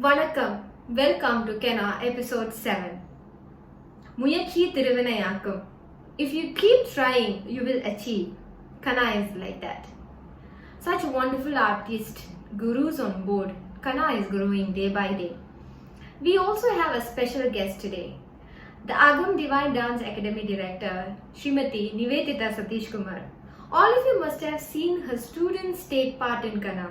வணக்கம். Welcome to Kena episode 7. முயற்சி திருவினையாக்கும். If you keep trying, you will achieve. Kana is like that. Such wonderful artists, gurus on board. Kana is growing day by day. We also have a special guest today. The Agam Divine Dance Academy Director, Srimati Nivedita Satish Kumar. All of you must have seen her students take part in Kana.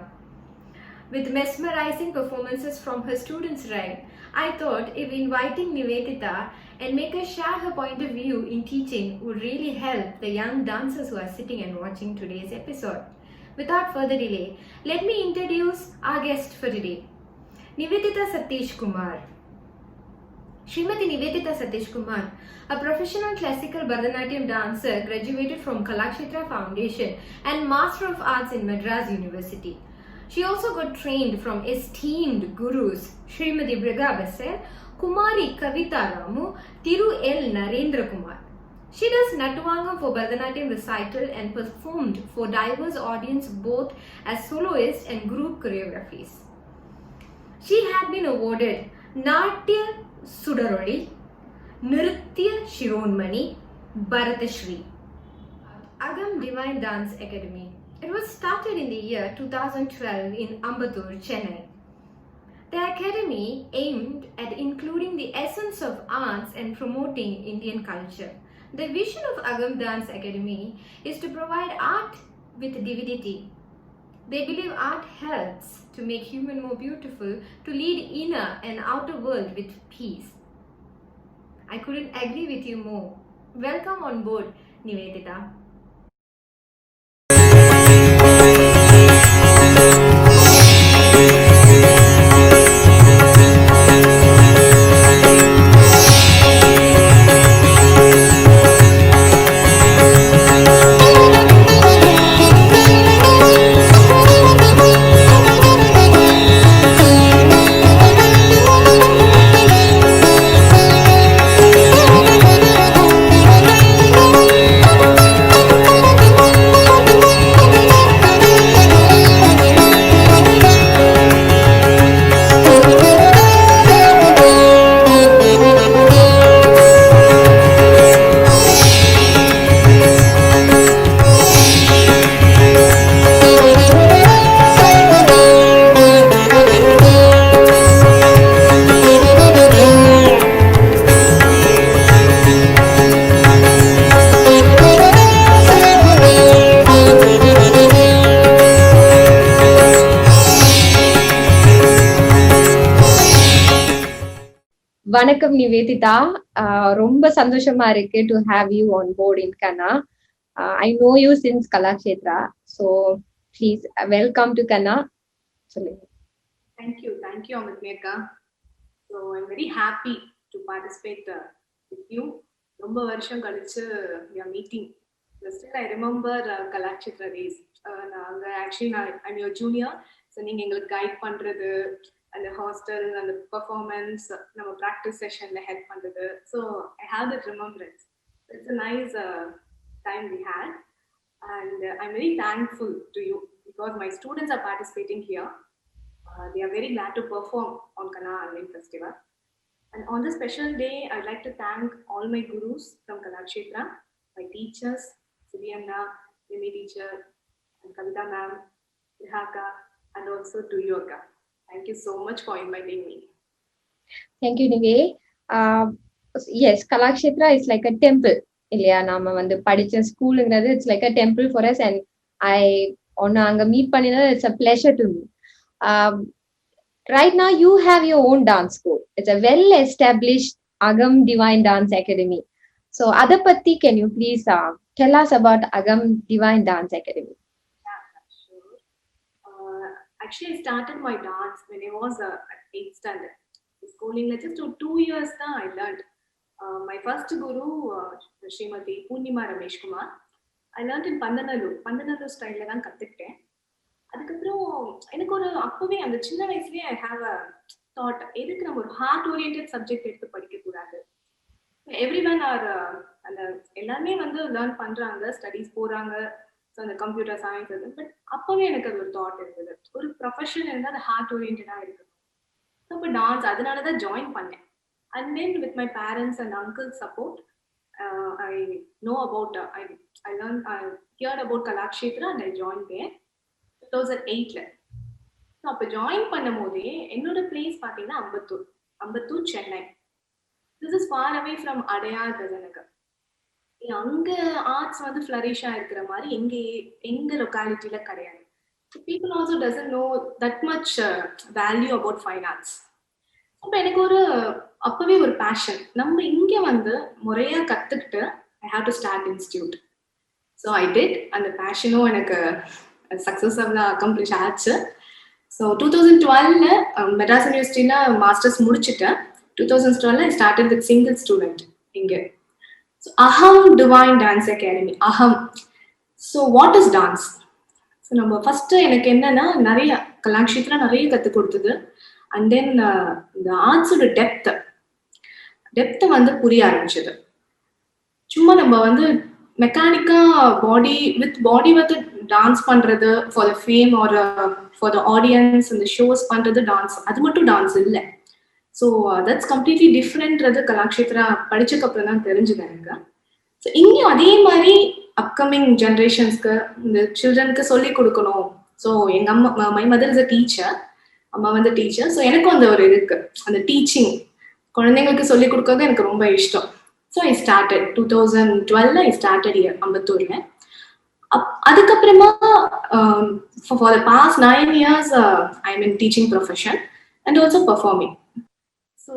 With mesmerizing performances from her students' right, I thought if inviting Nivedita and make her share her point of view in teaching would really help the young dancers who are sitting and watching today's episode. Without further delay, let me introduce our guest for today, Nivedita Satish Kumar. Srimati Nivedita Satish Kumar, a professional classical Bharatanatyam dancer, graduated from Kalakshetra Foundation and Master of Arts in Madras University. She also got trained from esteemed gurus Srimati Briga Besser, Kumari Kavita Ramu, Thiru L. Narendra Kumar. She does Natuvangam for Bharatanatyam recital and performed for diverse audience both as soloist and group choreographies. She had been awarded Natya Sudaroli, Nritya Shironmani, Bharatashri. Agam Divine Dance Academy. It was started in the year 2012 in Ambattur, Chennai. The academy aimed at including the essence of arts and promoting Indian culture. The vision of Agam Dance Academy is to provide art with divinity. They believe art helps to make human more beautiful, to lead inner and outer world with peace. I couldn't agree with you more. Welcome on board, Nivedita. வணக்கம் நிவேதிதா. ரொம்ப சந்தோஷமா இருக்கு to have you on board in Kana. I know you since Kalakshetra. So please welcome to Kana. சொல்லுங்க. Thank you அமித்மேக்கா. So I'm very happy to participate with you. ரொம்ப வருஷம் கழிச்சு meeting. Still I remember Kalakshetra days. நாங்கள் actually I'm your junior. So நீங்கள் எங்களுக்கு guide பண்ணுறது, அந்த ஹாஸ்டல், அந்த பர்ஃபார்மன்ஸ், நம்ம ப்ராக்டிஸ் செஷன்ல ஹெல்ப் பண்றது. So I have that remembrance. It's a nice time we had and I'm very thankful to you because my students are participating here. They are very glad to perform on Kana Online Festival. And on this special day, I'd like to thank all my gurus from Kalakshetra, my teachers, Sibiyanna, Nimi teacher, and Kavita ma'am, Rihaka, and also to Yoga. Thank you so much for inviting me. Thank you, Nive. Yes, Kalakshetra is like a temple. இல்லையா, நாம வந்து படிச்ச ஸ்கூலுங்கிறது it's like a temple for us. And I ஒன்னு அங்க meet பண்ணினது it's a pleasure to me. Right now you have your own dance school. It's a well established Agam Divine Dance Academy. So adapatti, can you please tell us about Agam Divine Dance Academy? Actually, I started my dance when I was at 8th standard. Schooling, just 2 years I learned. My first guru, Srimati Poornima Ramesh Kumar. I learned in Pandanalur style தான் கத்துக்கிட்டேன். அதுக்கப்புறம் எனக்கு ஒரு அப்பவே அந்த சின்ன வயசுலயே I have a thought, எதுக்கு நம்ம ஒரு ஹார்ட் ஓரியன்டட் சப்ஜெக்ட் எடுத்து படிக்க கூடாது. எவ்ரிவன் ஆர் அந்த எல்லாமே வந்து லேர்ன் பண்றாங்க, ஸ்டடீஸ் போறாங்க, ஸோ அந்த கம்ப்யூட்டர் சயின்ஸ் அது. பட் அப்பவே எனக்கு அது ஒரு தாட் இருந்தது, ஒரு ப்ரொஃபஷன் இருந்தால் அது ஹார்ட் ஓரியன்டா இருக்கணும். அப்போ டான்ஸ் அதனால தான் ஜாயின் பண்ணேன். And then with my parents and uncle support I know about I learn heard about Kalakshetra and I join there 2008ல. ஸோ அப்போ ஜாயின் பண்ணும் போதே என்னோட பிளேஸ் பார்த்தீங்கன்னா Ambattur Chennai. This is far away from Adyar கஜநகர். அங்க ஆர்ட்ஸ் வந்து ஃப்ளரிஷா இருக்கிற மாதிரி எங்க லொக்காலிட்டியில கிடையாது. People also doesn't know that much value about fine arts. அப்போ எனக்கு அப்பவே ஒரு பேஷன், நம்ம இங்க வந்து முறையா கத்துக்கிட்டு ஐ have to start institute. So I did. அந்த பேஷனும் எனக்கு சக்ஸஸ்ஃபுல்லாக அக்கம்ப்ளிஷ் ஆச்சு. ஸோ 2012ல மெட்ராஸ் யூனிவர்சிட்டியில் மாஸ்டர்ஸ் முடிச்சுட்டேன். 2012 I started with single student இங்கே. So Aham divine dance academy, Aham. So what is dance? So நம்ம ஃபர்ஸ்ட் எனக்கு என்னன்னா நிறைய கலாக்ஷேத்ரா நிறைய கற்றுக் கொடுத்தது. அண்ட் தென் இந்த ஆர்ட்ஸோட டெப்த்தை வந்து புரிய ஆரம்பிச்சது. சும்மா நம்ம வந்து மெக்கானிக்கா பாடி வந்து டான்ஸ் பண்றது for the fame or for the audience, இந்த ஷோஸ் பண்றது டான்ஸ், அது மட்டும் டான்ஸ் இல்லை. ஸோ தட்ஸ் கம்ப்ளீட்லி டிஃப்ரெண்ட்றது கலாக்ஷேத்ரா படிச்சதுக்கு அப்புறம் தான் தெரிஞ்சுது எனக்கு. ஸோ இங்கேயும் அதே மாதிரி அப்கமிங் ஜென்ரேஷன்ஸ்க்கு இந்த சில்ட்ரனுக்கு சொல்லி கொடுக்கணும். ஸோ எங்க அம்மா, my mother is a teacher, அம்மா வந்து டீச்சர். ஸோ எனக்கு அந்த ஒரு இருக்கு, அந்த டீச்சிங் குழந்தைங்களுக்கு சொல்லி கொடுக்கறது எனக்கு ரொம்ப இஷ்டம். So I started 2012 I started year அம்பத்தூர்ல. அதுக்கப்புறமா for the past 9 years I am in teaching profession and also performing. So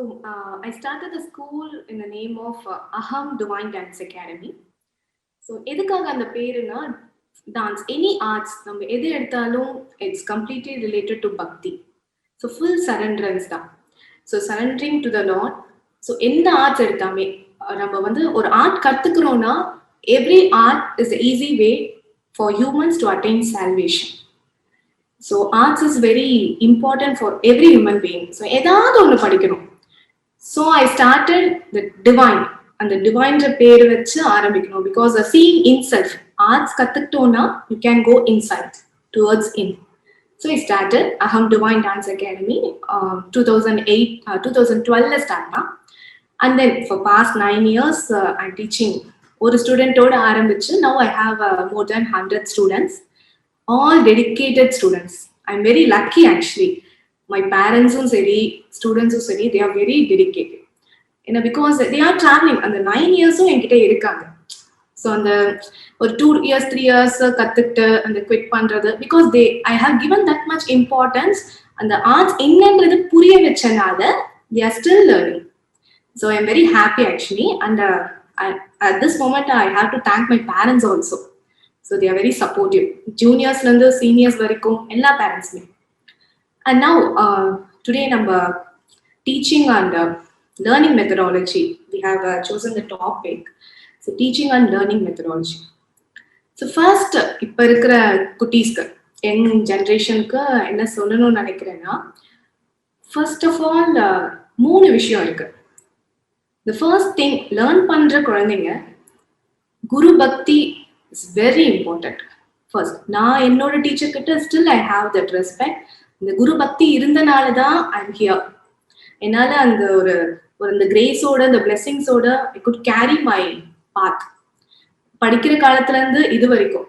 I started the school in the name of Aham divine dance academy. So எதுக்காக அந்த பேருனா, dance any arts நம்ம எது எடுத்தாலும் it's completely related to bhakti. So full surrenderance தான். So surrendering to the lord. So எந்த arts எடுத்தாமே நம்ம வந்து ஒரு ஆர்ட் கத்துக்கிறோம்னா every art is the easy way for humans to attain salvation. So arts is very important for every human being. So ஏதாவது ஒன்று படிக்கணும். So I started the divine. அந்த டிவைன்ற பேர் வச்சு ஆரம்பிக்கணும். Because seeing in self, arts கத்துக்கிட்டோம்னா you can go inside towards in. So I started Aham Divine Dance Academy 2012 start na. And then for past 9 years I'm teaching ஒரு ஸ்டூடெண்டோட ஆரம்பிச்சு now I have more than 100 students, all dedicated students. I'm very lucky actually. My parents சரி, ஸ்டூடெண்ட்ஸும் சரி, they are very dedicated. Because they are traveling, அந்த 9 yearsம் என்கிட்ட இருக்காங்க. So அந்த ஒரு 2 years 3 years கற்றுக்கிட்டு அந்த குவிட் பண்ணுறது, because I have given that much importance. அந்த ஆர்ட்ஸ் என்னன்றது புரிய வச்சனால they are still learning. So I am very happy actually, and at this moment I have to thank my parents also. So they are very supportive. Juniors landa seniors varaikum ella parents me. And now today number teaching and learning methodology, we have chosen the topic. So teaching and learning methodology. So first இப்ப இருக்கிற குட்டீஸ்க்கு, young ஜென்ரேஷனுக்கு என்ன சொல்லணும்னு நினைக்கிறேன்னா, first of all 3 விஷயம் இருக்கு. The first thing, learn பண்ற குழந்தைங்க குரு bhakti is very important. First நான் என்னோட டீச்சர் கிட்ட still I have that respect. இந்த குரு பக்தி இருந்தனால தான் ஐ எம் ஹியர். என்னால அந்த ஒரு இந்த கிரேஸோட, இந்த பிளெஸிங்ஸோட I could carry my path, படிக்கிற காலத்துல இருந்து இது வரைக்கும்.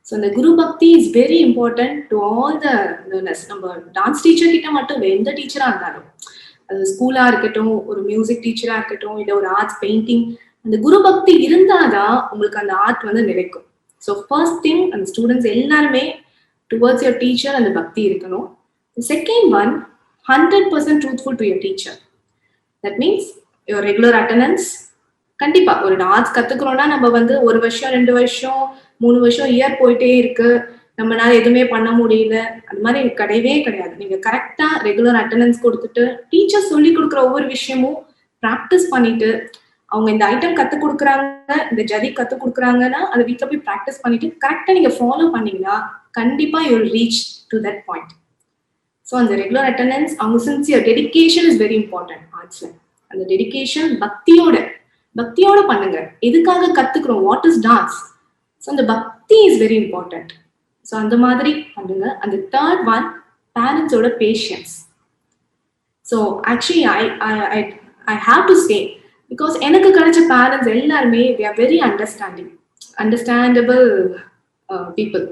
ஸோ இந்த guru bhakti is very important to all the learners. நம்ம டான்ஸ் டீச்சர் கிட்ட மட்டும் இல்லை, எந்த டீச்சரா இருந்தாலும், அது ஸ்கூலா இருக்கட்டும், ஒரு மியூசிக் டீச்சரா இருக்கட்டும், இல்லை ஒரு ஆர்ட்ஸ் பெயிண்டிங், அந்த குரு பக்தி இருந்தாதான் உங்களுக்கு அந்த ஆர்ட் வந்து நிலைக்கும். ஸோ ஃபர்ஸ்ட் திங், அந்த ஸ்டூடெண்ட்ஸ் எல்லாருமே டுவர்ட்ஸ் யுவர் டீச்சர் அந்த பக்தி இருக்கணும். Second one, 100% truthful to your teacher. That means your regular attendance. கண்டிப்பா ஒரு டான்ஸ் கத்துக்கிறோம்னா நம்ம வந்து 1 வருஷம் 2 வருஷம் 3 வருஷம் இயர் போயிட்டே இருக்கு, நம்மளால எதுவுமே பண்ண முடியல, அது மாதிரி கிடையவே கிடையாது. நீங்க கரெக்டா ரெகுலர் அட்டண்டன்ஸ் கொடுத்துட்டு டீச்சர் சொல்லி கொடுக்குற ஒவ்வொரு விஷயமும் ப்ராக்டிஸ் பண்ணிட்டு, அவங்க இந்த ஐட்டம் கத்து கொடுக்குறாங்க, இந்த ஜதி கத்து கொடுக்குறாங்கன்னா அதை வீட்டில் போய் ப்ராக்டிஸ் பண்ணிட்டு கரெக்டா நீங்க ஃபாலோ பண்ணீங்கன்னா கண்டிப்பா you will reach to that point. So அந்த ரெகுலர் அட்டண்டன்ஸ், அவங்க sincere dedication is very important ஆர்ட்ஸ்ல. அந்த டெடிகேஷன் பக்தியோட பண்ணுங்க. எதுக்காக கத்துக்கிறோம், வாட் இஸ் டான்ஸ்? ஸோ அந்த பக்தி இஸ் வெரி இம்பார்ட்டன்ட். ஸோ அந்த மாதிரி பண்ணுங்க. அந்த தேர்ட் ஒன், பேரண்ட்ஸோட patience. So actually I have to say, because எனக்கு கிடைச்ச பேரண்ட்ஸ் எல்லாருமே they are very understandable people.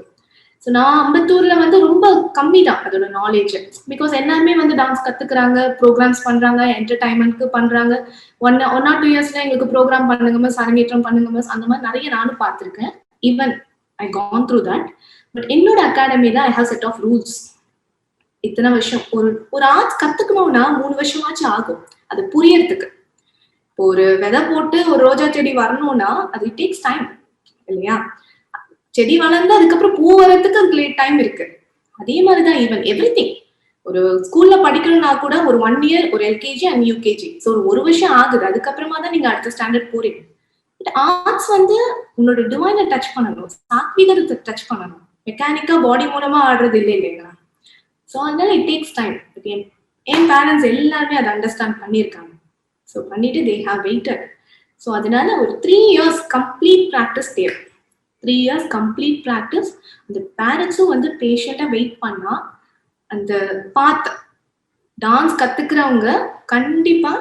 So நான் அம்பத்தூர்ல வந்து ரொம்ப கம்மி தான் அதோட நாலேஜ். பிகாஸ் எல்லாருமே வந்து டான்ஸ் கத்துக்கிறாங்க, ப்ரோக்ராம்ஸ் பண்றாங்க, என்டர்டைன்மெண்ட்க்கு பண்றாங்க. 1 or 2 இயர்ஸ்ல எங்களுக்கு ப்ரோக்ராம் பண்ணுங்க மிஸ், அரங்கேற்றம் பண்ணுங்க மிஸ், அந்த மாதிரி நிறைய நானும் பார்த்துருக்கேன். Even I gone through that. But என்னோட அகாடமில I have set of rules. இத்தனை வருஷம் ஒரு ஆர்ட்ஸ் கத்துக்கணும்னா 3 வருஷமாச்சும் ஆகும் அது புரியறதுக்கு. இப்போ ஒரு விதை போட்டு ஒரு ரோஜா செடி வரணும்னா அது இட் டேக்ஸ் டைம் இல்லையா? செடி வளர்ந்து அதுக்கப்புறம் பூ வரதுக்கு அதுக்கு லேட் டைம் இருக்கு. அதே மாதிரிதான் ஈவன் எவ்ரிதிங். ஒரு ஸ்கூல்ல படிக்கணும்னா கூட ஒரு 1 இயர், ஒரு எல்கேஜி அண்ட் யூகேஜி, ஸோ ஒரு வருஷம் ஆகுது. அதுக்கப்புறமா தான் நீங்க அடுத்த ஸ்டாண்டர்ட் போறீங்க. பட் ஆர்ட்ஸ் வந்து உன்னோட டிவைனை டச் பண்ணணும், சாத்விகத்தை டச் பண்ணணும். மெக்கானிக்கா பாடி மூலமா ஆடுறது இல்லை இல்லைங்களா? ஸோ அதனால it takes time. But N parents எல்லாருமே அதை அண்டர்ஸ்டாண்ட் பண்ணியிருக்காங்க. ஸோ பண்ணிட்டு தே ஹாவ் வெயிட்டட். ஸோ அதனால ஒரு 3 இயர்ஸ் கம்ப்ளீட் ப்ராக்டிஸ் தேவை. 3 இயர்ஸ் கம்ப்ளீட் ப்ராக்டிஸ். அந்த பேரண்ட்ஸும் வந்து பேஷண்டா வெயிட் பண்ணா அந்த பாத் டான்ஸ் கத்துக்கிறவங்க கண்டிப்பா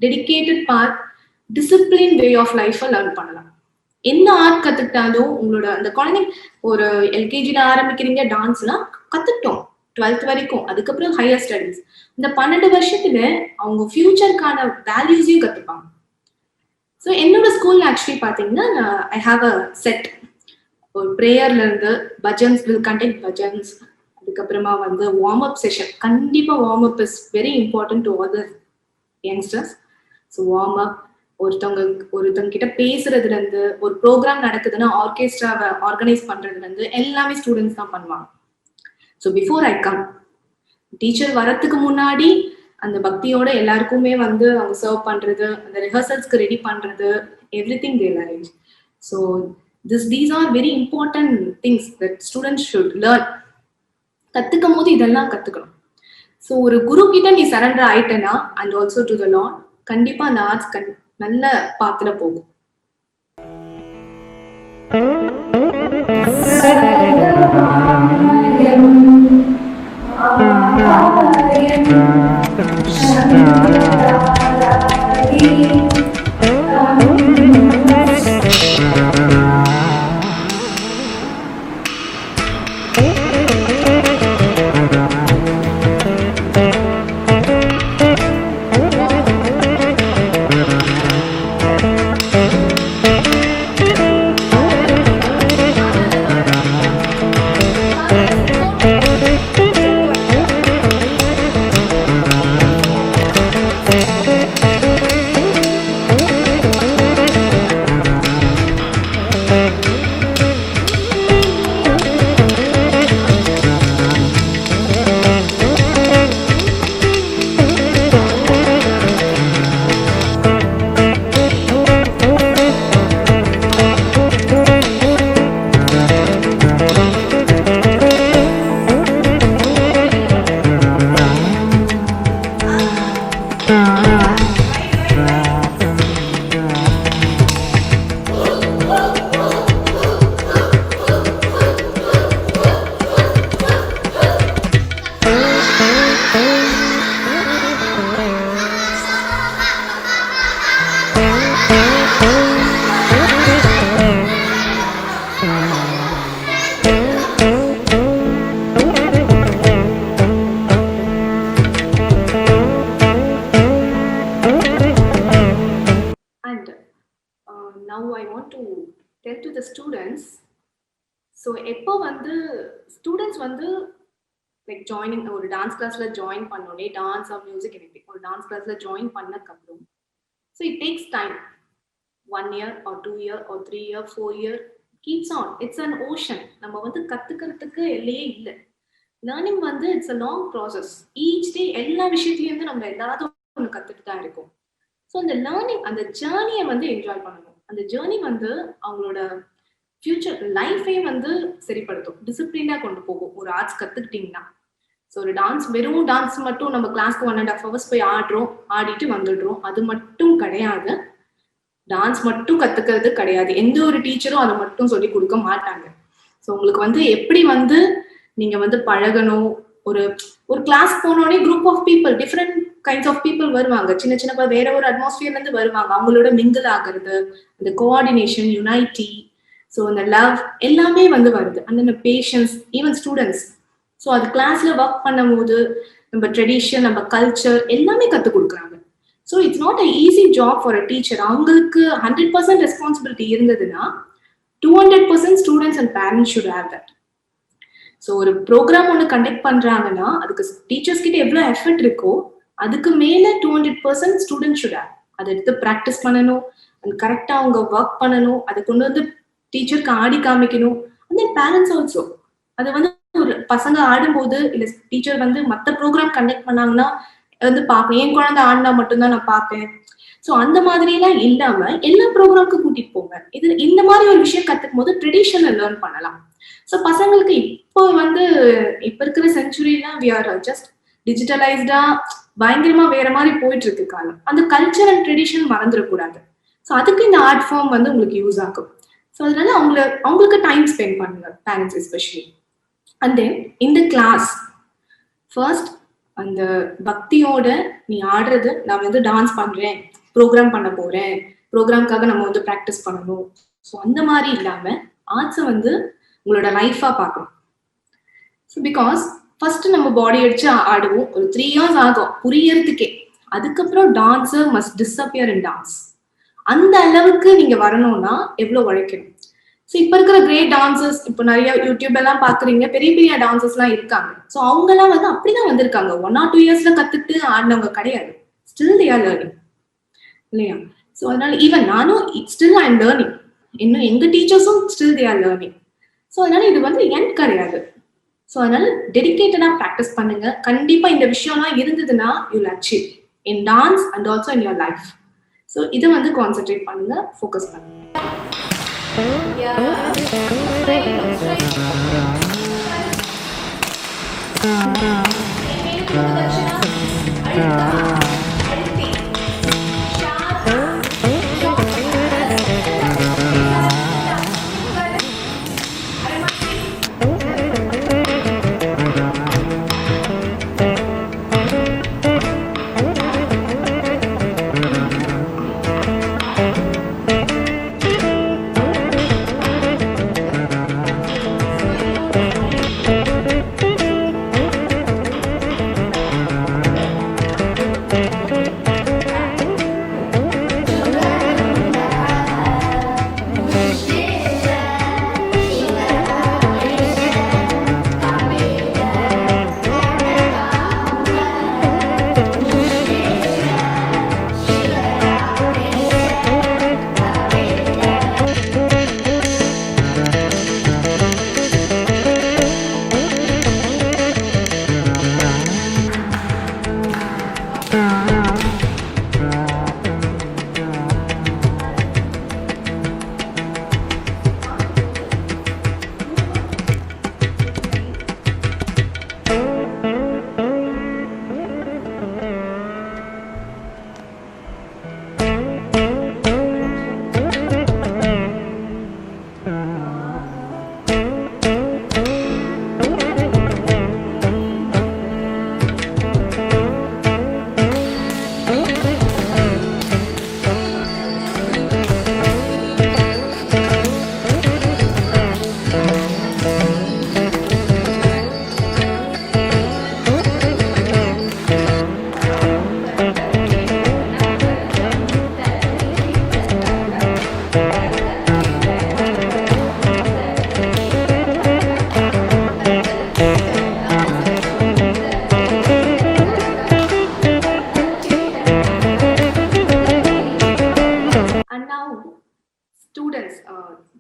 dedicated path, discipline way of லைஃபை லேர்ன் பண்ணலாம். எந்த ஆர்ட் கத்துக்கிட்டாலும் உங்களோட அந்த குழந்தைங்க ஒரு எல்கேஜில ஆரம்பிக்கிறீங்க டான்ஸ்லாம் கத்துக்கிட்டோம் 12th வரைக்கும், அதுக்கப்புறம் ஹையர் ஸ்டடீஸ். இந்த 12 வருஷத்துல அவங்க ஃபியூச்சருக்கான வேல்யூஸையும் கத்துப்பாங்க. ஸோ என்னோட ஸ்கூல்ல ஆக்சுவலி பாத்தீங்கன்னா ஐ ஹாவ் அ செட். ஒரு ப்ரேயர்ல இருந்து பஜன்ஸ் வில் கண்டெக்ட் பஜன்ஸ், அதுக்கப்புறமா வந்து வார்ம் அப் செஷன். கண்டிப்பா warm up is very important to all the youngsters. So warm up, ஒருத்தவங்க கிட்ட பேசுறதுல இருந்து, ஒரு ப்ரோக்ராம் நடக்குதுன்னா ஆர்கெஸ்ட்ராவை ஆர்கனைஸ் பண்றதுல இருந்து எல்லாமே ஸ்டூடெண்ட்ஸ் தான் பண்ணுவாங்க. So before I come, teacher வரத்துக்கு முன்னாடி அந்த பக்தியோட எல்லாருக்குமே வந்து அவங்க சர்வ் பண்றது, அந்த ரிஹர்சல்ஸ்க்கு ரெடி பண்றது, everything they will arrange. So these are very important things that students should learn. கத்துக்கும் போது இதெல்லாம் கத்துக்கணும். ஸோ ஒரு குரு கிட்ட நீ சரண்டர் ஆயிட்டனா and also to the lord, கண்டிப்பா அந்த ஆர்ட்ஸ் நல்ல பாத்துல போகும். Now I want to tell to the students. So எப்போ வந்து ஸ்டூடெண்ட்ஸ் வந்து லைக் ஜாயினிங் ஒரு டான்ஸ் கிளாஸ்ல ஜாயின் பண்ணோடனே, டான்ஸ் ஆர் மியூசிக் எனிதிங், ஒரு டான்ஸ் கிளாஸ்ல ஜாயின் பண்ணக்கப்புறம், so it takes time. 1 year or 2 year or 3 year 4 year keeps on. It's an ocean. நம்ம வந்து கத்துக்கிறதுக்கு எல்லையே இல்லை. லேர்னிங் வந்து it's a long process. Each டே எல்லா விஷயத்துலேருந்து நம்ம எல்லாரும் ஒன்று கற்றுட்டு தான் இருக்கோம். ஸோ அந்த லேர்னிங், அந்த ஜேர்னியை வந்து என்ஜாய் பண்ணணும். அந்த ஜேர்னி வந்து அவங்களோட ஃபியூச்சர் லைஃபே வந்து சரிப்படுத்தும், டிசிப்ளினாக கொண்டு போகும் ஒரு ஆர்ட்ஸ் கற்றுக்கிட்டிங்கன்னா. ஸோ ஒரு டான்ஸ், வெறும் டான்ஸ் மட்டும் நம்ம கிளாஸ்க்கு 1.5 hours போய் ஆடுறோம், ஆடிட்டு வந்துடுறோம், அது மட்டும் கிடையாது. டான்ஸ் மட்டும் கற்றுக்கிறது கிடையாது. எந்த ஒரு டீச்சரும் அதை மட்டும் சொல்லி கொடுக்க மாட்டாங்க. ஸோ உங்களுக்கு வந்து எப்படி வந்து நீங்க வந்து பழகணும், ஒரு கிளாஸ் போனோடனே group of people, different kinds of people வருவாங்க, சின்ன சின்ன வேற ஒரு அட்மாஸ்பியர்ல இருந்து வருவாங்க. அவங்களோட மிங்கிள் ஆகுறது, அந்த கோஆர்டினேஷன், யுனைட்டி, ஸோ அந்த லவ் எல்லாமே வந்து வருது. அந்த பேஷன்ஸ், ஈவன் ஸ்டூடெண்ட்ஸ். ஸோ அது கிளாஸ்ல ஒர்க் பண்ணும்போது நம்ம ட்ரெடிஷன், நம்ம கல்ச்சர் எல்லாமே கற்றுக் கொடுக்குறாங்க. So it's not a easy job for a teacher. அவங்களுக்கு 100% ரெஸ்பான்சிபிலிட்டி இருந்ததுன்னா 200% students and parents should have that. So ஒரு ப்ரோக்ராம் ஒன்று கண்டக்ட் பண்றாங்கன்னா அதுக்கு டீச்சர்ஸ் கிட்ட எவ்வளோ எஃபர்ட் இருக்கோ அதுக்கு மேல 200% ஸ்டூடெண்ட் ஷுட் ஹேவ். அதை எடுத்து ப்ராக்டிஸ் பண்ணணும், அது கரெக்டா அவங்க ஒர்க் பண்ணணும், அதை கொண்டு வந்து டீச்சருக்கு ஆடி காமிக்கணும். அந்த பேரண்ட்ஸ் ஆல்சோ அது வந்து ஒரு பசங்க ஆடும்போது இல்ல டீச்சர் வந்து மற்ற ப்ரோக்ராம் கண்டக்ட் பண்ணாங்கன்னா வந்து பார்ப்பேன், என் குழந்தை ஆடினா மட்டும்தான் நான் பார்ப்பேன். ஸோ அந்த மாதிரி எல்லாம் இல்லாம எல்லா ப்ரோக்ராம்க்கு கூட்டிட்டு போங்க. இது இந்த மாதிரி ஒரு விஷயம் கத்துக்கும் போது ட்ரெடிஷனை லேர்ன் பண்ணலாம். ஸோ பசங்களுக்கு இப்போ வந்து இப்ப இருக்கிற செஞ்சுரிலாம் வி ஆர் ஜஸ்ட் டிஜிட்டலைஸ்டா பயங்கரமா வேற மாதிரி போயிட்டு இருக்கு காலம். அந்த கல்ச்சர் அண்ட் ட்ரெடிஷன் மறந்துடக்கூடாது. ஸோ அதுக்கு இந்த ஆர்ட் ஃபார்ம் வந்து உங்களுக்கு யூஸ் ஆகும். ஸோ அதனால அவங்களுக்கு டைம் ஸ்பெண்ட் பண்ணுங்க, பேரண்ட்ஸ் எஸ்பெஷலி. அண்ட் தென் இந்த கிளாஸ் ஃபர்ஸ்ட் அந்த பக்தியோட நீ ஆடுறது, நான் வந்து டான்ஸ் பண்றேன், ப்ரோக்ராம் பண்ண போறேன், ப்ரோக்ராம்காக நம்ம வந்து ப்ராக்டிஸ் பண்ணணும். ஸோ அந்த மாதிரி இல்லாம ஆர்ட்ஸை வந்து உங்களோட லைஃபா பார்க்கணும். ஸோ பிகாஸ் ஃபர்ஸ்ட் நம்ம பாடி அடிச்சு ஆடுவோம், ஒரு 3 years ஆகும் புரியறதுக்கே. அதுக்கப்புறம் டான்ஸர் மஸ்ட் டிஸ்அப்பியர் இன் டான்ஸ். அந்த அளவுக்கு நீங்க வரணும்னா எவ்வளவு உழைக்கணும். ஸோ இப்ப இருக்கிற கிரேட் டான்சர்ஸ், இப்போ நிறைய யூடியூப் எல்லாம் பாக்குறீங்க, பெரிய பெரிய டான்சர்ஸ் எல்லாம் இருக்காங்க. ஸோ அவங்க எல்லாம் வந்து அப்படிதான் வந்திருக்காங்க. 1 or 2 yearsல கத்துட்டு ஆடினவங்க கிடையாது. ஸ்டில் தே ஆர் லேர்னிங் இல்லையா? ஸோ அதனால ஈவன் நானும் ஸ்டில் ஐ எம் லேர்னிங். இன்னும் எங்க டீச்சர்ஸும் still they are learning. So அதனால இது வந்து என் கிடையாது. ஸோ அதனால டெடிகேட்டடா ப்ராக்டிஸ் பண்ணுங்க. கண்டிப்பா இந்த விஷயம்லாம் இருந்ததுன்னா you will achieve in dance and also in your life. So இதை வந்து கான்சென்ட்ரேட் பண்ணுங்க, ஃபோக்கஸ் பண்ணுங்க.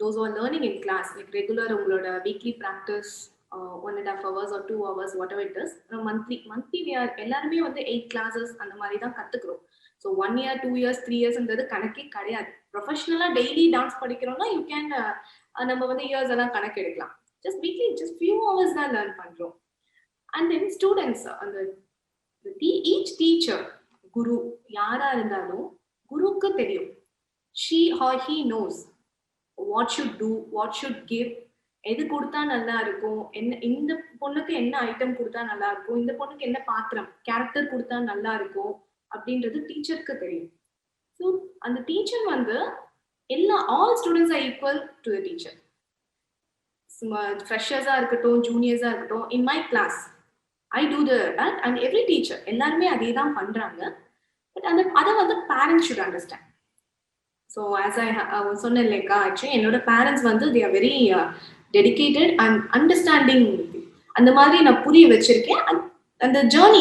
Those who are learning in class, like regular உங்களோட weekly practice, 1.5 hours or 2 hours, whatever it is, monthly we are எல்லாருமே வந்து 8 classes அந்த மாதிரி தான் கத்துக்கிறோம். ஸோ 1 year 2 years 3 yearsன்றது கணக்கே கிடையாது. ப்ரொஃபஷனலா டெய்லி டான்ஸ் படிக்கிறோம்னா யூ கேன் நம்ம வந்து இயர்ஸ் எல்லாம் கணக்கு எடுக்கலாம். Just weekly just few hours தான் லேர்ன் பண்றோம். அண்ட் தென் ஸ்டூடெண்ட்ஸ், அந்த ஈச் டீச்சர், குரு யாரா இருந்தாலும் குருக்கு தெரியும், she or he knows what should do, what should give, எது கொடுத்தா நல்லா இருக்கும், என்ன இந்த பொண்ணுக்கு என்ன ஐட்டம் கொடுத்தா நல்லா இருக்கும், இந்த பொண்ணுக்கு என்ன பாத்திரம் கேரக்டர் கொடுத்தா நல்லா இருக்கும் அப்படின்றது டீச்சருக்கு தெரியும். ஸோ அந்த டீச்சர் வந்து all students are equal to the teacher. ஃப்ரெஷர்ஸா இருக்கட்டும், ஜூனியர்ஸா இருக்கட்டும், in my class I do that and every teacher எல்லாருமே அதே தான் பண்றாங்க. பட் அதை வந்து parents should understand. So as I சொன்னேன் இல்லைக்கா, ஆக்சுவலி என்னோட பேரண்ட்ஸ் வந்து they are very dedicated and understanding. அந்த மாதிரி நான் புரிய வச்சிருக்கேன். அந்த ஜேர்னி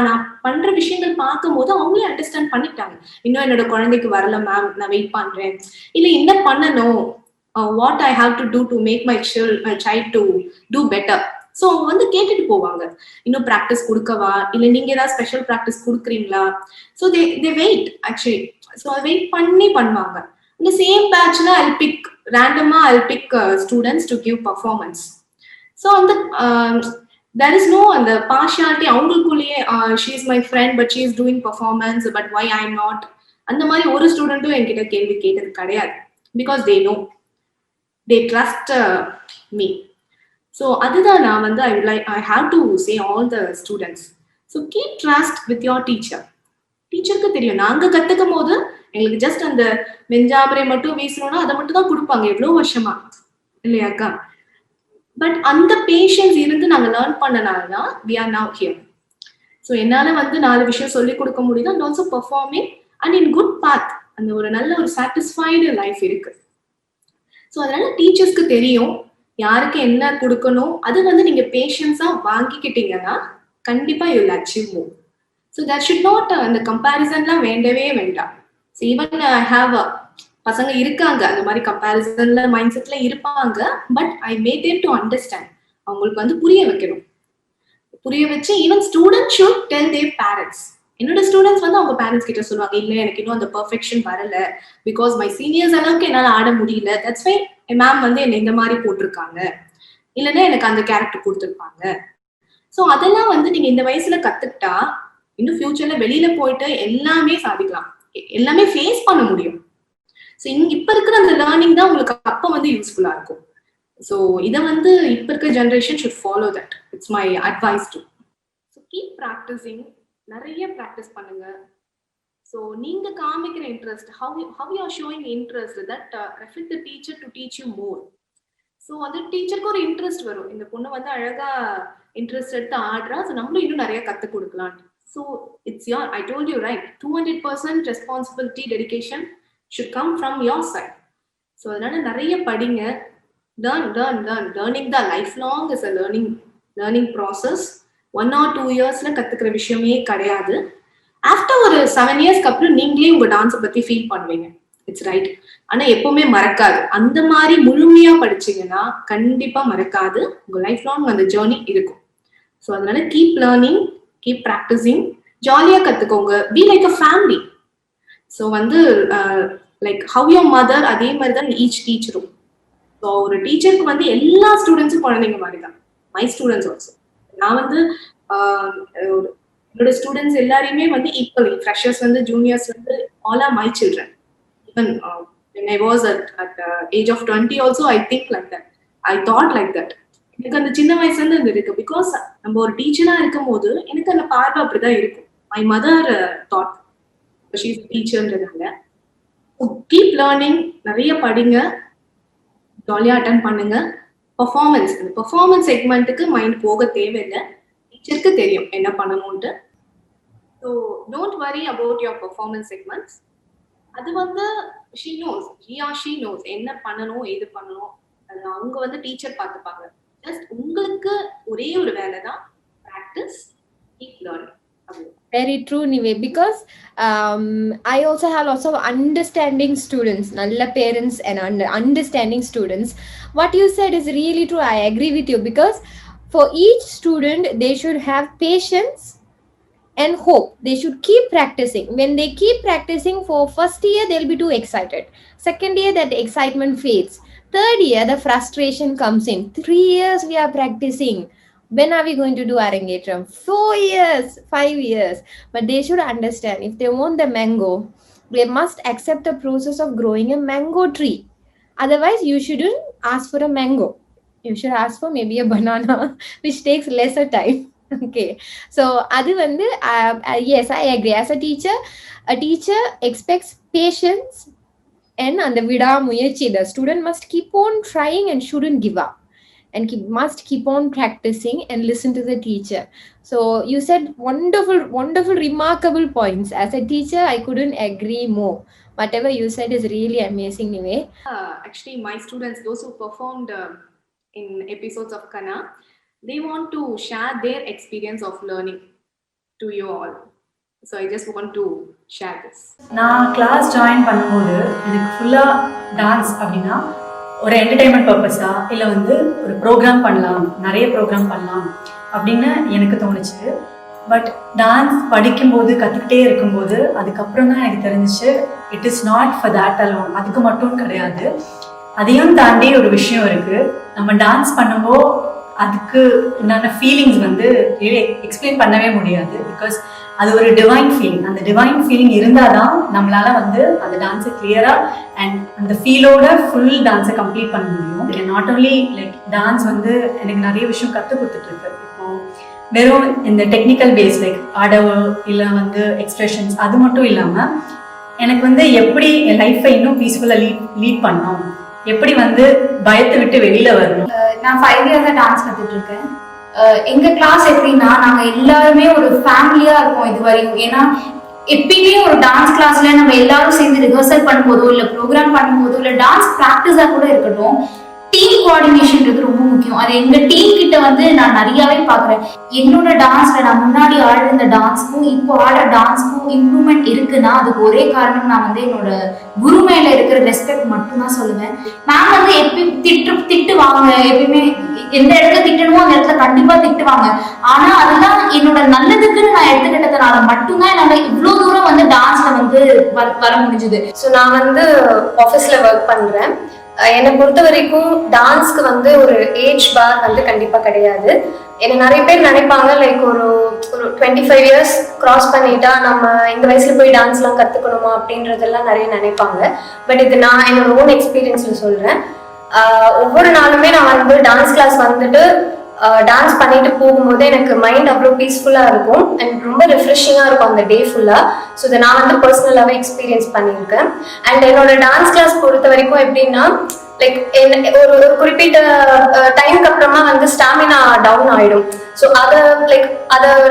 நான் பண்ற விஷயங்கள் பார்க்கும் போது அவங்களே அண்டர்ஸ்டாண்ட் பண்ணிட்டாங்க. இன்னும் என்னோட குழந்தைக்கு வரல மேம், நான் வெயிட் பண்றேன், இல்ல என்ன பண்ணணும், what I have to do to make my child to do better. So அவங்க வந்து கேட்டுட்டு போவாங்க, இன்னும் ப்ராக்டிஸ் கொடுக்கவா, இல்லை நீங்க ஏதாவது ஸ்பெஷல் ப்ராக்டிஸ் கொடுக்குறீங்களா. So they wait actually. So wait பண்ணி பண்ணுவாங்க. இந்த சேம் பேட்ச்ல ரேண்டமா I'll pick students to give performance. So அந்த there is no அந்த பார்ஷியாலிட்டி அவங்களுக்குள்ளேயே, she is my friend but she is doing performance but why I am not. அந்த மாதிரி ஒரு ஸ்டூடெண்ட்டும் என்கிட்ட கேள்வி கேட்டது கிடையாது. Because they know, they trust me. So அதுதான் நான் வந்து I have to say all the students. So keep trust with your teacher. டீச்சருக்கு தெரியும், நாங்க கத்துக்கும் போது எங்களுக்கு ஜஸ்ட் அந்த வெஞ்சாமரை மட்டும் வீசணும்னா அதை மட்டும் தான் கொடுப்பாங்க எவ்வளவு வருஷமா, இல்லையாக்கா. பட் அந்த பேஷன்ஸ் இருந்து நாங்க லேர்ன் பண்ணனாலதான் we are now here. So என்னால வந்து 4 விஷயம் சொல்லி கொடுக்க முடியுது and also performing and in good path. அந்த ஒரு நல்ல ஒரு சாட்டிஸ்ஃபைடு லைஃப் இருக்கு. ஸோ அதனால டீச்சர்ஸ்க்கு தெரியும் யாருக்கு என்ன கொடுக்கணும். அது வந்து நீங்க பேஷன்ஸா வாங்கிக்கிட்டீங்கன்னா கண்டிப்பா you will achieve more. So that should not, அந்த கம்பேரிசன்லாம் வேண்டவே வேண்டாம். ஸோ ஈவன் ஐ ஹாவ் பசங்க இருக்காங்க அந்த மாதிரி கம்பேரிசன்ல மைண்ட் செட்ல இருப்பாங்க. But I make them to understand. அவங்களுக்கு வந்து புரிய வைக்கணும். புரிய வச்சு even student should tell their parents. என்னோட ஸ்டூடெண்ட்ஸ் வந்து அவங்க பேரண்ட்ஸ் கிட்ட சொல்லுவாங்க, இல்லை எனக்கு இன்னும் அந்த பெர்ஃபெக்ஷன் வரல, பிகாஸ் மை சீனியர்ஸ் அளவுக்கு என்னால் ஆட முடியல, தட்ஸ் வை மேம் வந்து என்னை இந்த மாதிரி போட்டிருக்காங்க, இல்லைன்னா எனக்கு அந்த கேரக்டர் கொடுத்துருப்பாங்க. ஸோ அதெல்லாம் வந்து நீங்க இந்த வயசுல கத்துக்கிட்டா இன்னும் ஃபியூச்சர்ல வெளியில போயிட்டு எல்லாமே சாதிக்கலாம், எல்லாமே ஃபேஸ் பண்ண முடியும். ஸோ இப்ப இருக்கிற அந்த லேர்னிங் தான் உங்களுக்கு அப்ப வந்து யூஸ்ஃபுல்லா இருக்கும். ஸோ இதை வந்து இப்ப இருக்கிற generation should follow that. It's my advice to. So keep practicing, நிறைய ப்ராக்டிஸ் பண்ணுங்க. ஸோ நீங்க காமிக்கிற interest, how you are showing interest, that reflect the teacher to teach you more. So அந்த டீச்சருக்கு ஒரு இன்ட்ரெஸ்ட் வரும், இந்த பொண்ணு வந்து அழகா இன்ட்ரெஸ்ட் எடுத்து ஆடுறா, ஸோ நம்மளும் இன்னும் நிறைய கற்றுக் கொடுக்கலாம். So it's your, I told you right, 200% responsibility, dedication should come from your side. So அதனால நிறைய படிங்க. லேர்னிங் தான் life long is a learning process. 1 or 2 இயர்ஸ்ல கத்துக்கிற விஷயமே கிடையாது. ஆஃப்டர் ஒரு 7 இயர்ஸ்க்கு அப்புறம் நீங்களே உங்க டான்ஸை பத்தி ஃபீல் பண்ணுவீங்க. It's right. ஆனா எப்பவுமே மறக்காது. அந்த மாதிரி முழுமையா படிச்சீங்கன்னா கண்டிப்பா மறக்காது. உங்க லைஃப் லாங் அந்த ஜேர்னி இருக்கும். ஸோ அதனால கீப் லேர்னிங், கீப் ப்ராக்டிசிங், ஜாலியா கத்துக்கோங்க. Be like a family. So வந்து லைக் ஹவ் யோர் மதர், அதே மாதிரி தான் ஈச் டீச்சரும். ஸோ ஒரு டீச்சருக்கு வந்து எல்லா ஸ்டூடெண்ட்ஸும் குழந்தைங்க மாதிரி தான். My students also. நான் வந்து என்னோட ஸ்டூடெண்ட்ஸ் எல்லாரையுமே வந்து ஈக்குவலி, ஃப்ரெஷர்ஸ் வந்து ஜூனியர்ஸ் வந்து all R my children. Even when I was at age of 20 also I think like that, I thought like that. எனக்கு அந்த சின்ன வயசுல இருந்து இருக்கு. பிகாஸ் நம்ம ஒரு டீச்சரா இருக்கும் போது எனக்கு அந்த பார்வை அப்படிதான் இருக்கும். My mother thought she is டீச்சர்ன்றதால. கீப் லேர்னிங், நிறைய படிங்க, ஜாலியா அட்டன் பண்ணுங்க. பெர்ஃபார்மன்ஸ், அந்த பெர்ஃபார்மன்ஸ் செக்மெண்ட்டுக்கு மைண்ட் போக தேவையில்லை, டீச்சருக்கு தெரியும் என்ன பண்ணணும்ட்டு. So don't worry about your performance segments. அது வந்து ஷீ நோஸ், ஷீ நோஸ் என்ன பண்ணணும், எது பண்ணணும், அது அவங்க வந்து டீச்சர் பார்த்துப்பாங்க. ஜஸ்ட் உங்களுக்கு ஒரே ஒரு வேலை தான், practice, keep learning. Very true, Nive, because I also have lots of understanding students, nalla parents and understanding students. What you said is really true. I agree with you, because for each student they should have patience and hope. They should keep practicing. When they keep practicing for first year, they'll be too excited. Second year, that excitement fades. Third year, the frustration comes in. 3 years we are practicing. When are we going to do Arangetram? 4 years, 5 years. But they should understand, if they want the mango, they must accept the process of growing a mango tree. Otherwise, you shouldn't ask for a mango. you should ask for maybe a banana, which takes lesser time. Okay, so adu vandu yes, I agree. As a teacher expects patience and அந்த விடாமுயற்சி. The student must keep on trying and shouldn't give up, and must keep on practicing and listen to the teacher. So you said wonderful, remarkable points. As a teacher, I couldn't agree more. Whatever you said is really amazing, Nive. Actually, my students, those who performed in episodes of Kana, they want to share their experience of learning to you all. So I just want to share this. நான் class join பண்ணும்போது எனக்கு ஃபுல்லாக dance அப்படின்னா ஒரு entertainment பர்பஸா இல்லை வந்து ஒரு program பண்ணலாம், நிறைய ப்ரோக்ராம் பண்ணலாம் அப்படின்னு எனக்கு தோணுச்சு. பட் டான்ஸ் படிக்கும்போது கற்றுக்கிட்டே இருக்கும்போது அதுக்கப்புறம் தான் எனக்கு தெரிஞ்சிச்சு it is not for that alone. அதுக்கு மட்டும் கிடையாது, அதையும் தாண்டி ஒரு விஷயம் இருக்குது. நம்ம டான்ஸ் பண்ணும்போது அதுக்கு உண்டான ஃபீலிங்ஸ் வந்து எக்ஸ்பிளைன் பண்ணவே முடியாது. பிகாஸ் அது ஒரு டிவைன் ஃபீலிங். அந்த டிவைன் ஃபீலிங் இருந்தால் தான் நம்மளால வந்து அந்த டான்ஸை கிளியராக அண்ட் அந்த ஃபீலோட ஃபுல் டான்ஸை கம்ப்ளீட் பண்ண முடியும். நாட் ஓன்லி லைக் டான்ஸ் வந்து எனக்கு நிறைய விஷயம் கற்றுக் கொடுத்துட்ருக்கு. இப்போ வெறும் இந்த டெக்னிக்கல் பேஸ் லைக் ஆடவோ இல்லை வந்து எக்ஸ்பிரஷன்ஸ் அது மட்டும் இல்லாமல் எனக்கு வந்து எப்படி என் லைஃப்பை இன்னும் பீஸ்ஃபுல்லாக லீட் பண்ணணும், எப்படி வந்து பயத்தை விட்டு வெளியில வரணும். நான் 5 இயர்ஸா டான்ஸ் கத்துட்டு இருக்கேன். எங்க கிளாஸ் எப்படின்னா நாங்க எல்லாருமே ஒரு ஃபேமிலியா இருக்கோம் இது வரையும். ஏன்னா எப்பயுமே ஒரு டான்ஸ் கிளாஸ்ல நம்ம எல்லாரும் சேர்ந்து ரிஹர்சல் பண்ணும்போதோ இல்ல ப்ரோக்ராம் பண்ணும்போதோ இல்ல டான்ஸ் பிராக்டிஸா கூட இருக்கட்டும், டீம் கோஆர்டினேஷன்ன்றது ரொம்ப முக்கியம். அது எங்க டீம் கிட்ட வந்து நான் நிறையவே பாக்குறேன். என்னோட டான்ஸ்ல நான் முன்னாடி ஆடுற டான்ஸ்க்கும் இப்போ ஆடுற டான்ஸ்க்கும் இம்ப்ரூவ்மெண்ட் இருக்குன்னா அதுக்கு ஒரே காரணம் நான் வந்து என்னோட குரு மேல இருக்கிற ரெஸ்பெக்ட் மட்டும் தான் சொல்லுவேன். மேம் வந்து எப்பயும் திட்டுவாங்க, எப்பயுமே எந்த இடத்துல திட்டணுமோ அந்த இடத்துல கண்டிப்பா திட்டுவாங்க. ஆனா அதெல்லாம் என்னோட நல்லதுக்குன்னு நான் எடுத்துக்கிட்டதுனால மட்டும்தான் என்னால இவ்வளவு தூரம் வந்து டான்ஸ்ல வந்து வர முடிஞ்சுது. ஸோ நான் வந்து ஆஃபீஸ்ல ஒர்க் பண்றேன். என்னை பொறுத்த வரைக்கும் டான்ஸ்க்கு வந்து ஒரு ஏஜ் பார் வந்து கண்டிப்பா கிடையாது. என்ன நிறைய பேர் நினைப்பாங்க லைக் ஒரு 25 இயர்ஸ் கிராஸ் பண்ணிட்டா நம்ம இந்த வயசுல போய் டான்ஸ்லாம் கத்துக்கணுமா அப்படின்றதெல்லாம் நிறைய நினைப்பாங்க. பட் இது நான் என்னோட ஓன் எக்ஸ்பீரியன்ஸ்ல சொல்றேன். ஒவ்வொரு நாளுமே நான் வந்து டான்ஸ் கிளாஸ் வந்துட்டு டான்ஸ் பண்ணிட்டு போகும்போது எனக்கு மைண்ட் அவ்வளோ பீஸ்ஃபுல்லாக இருக்கும் அண்ட் ரொம்ப ரிஃப்ரெஷிங்காக இருக்கும் அந்த டே ஃபுல்லாக. ஸோ இதை நான் வந்து பர்சனலாகவே எக்ஸ்பீரியன்ஸ் பண்ணியிருக்கேன். அண்ட் என்னோட டான்ஸ் கிளாஸ் பொறுத்த வரைக்கும் எப்படின்னா லைக் ஒரு குறிப்பிட்ட டைமுக்கு அப்புறமா வந்து ஸ்டாமினா டவுன் ஆகிடும். ஸோ அதை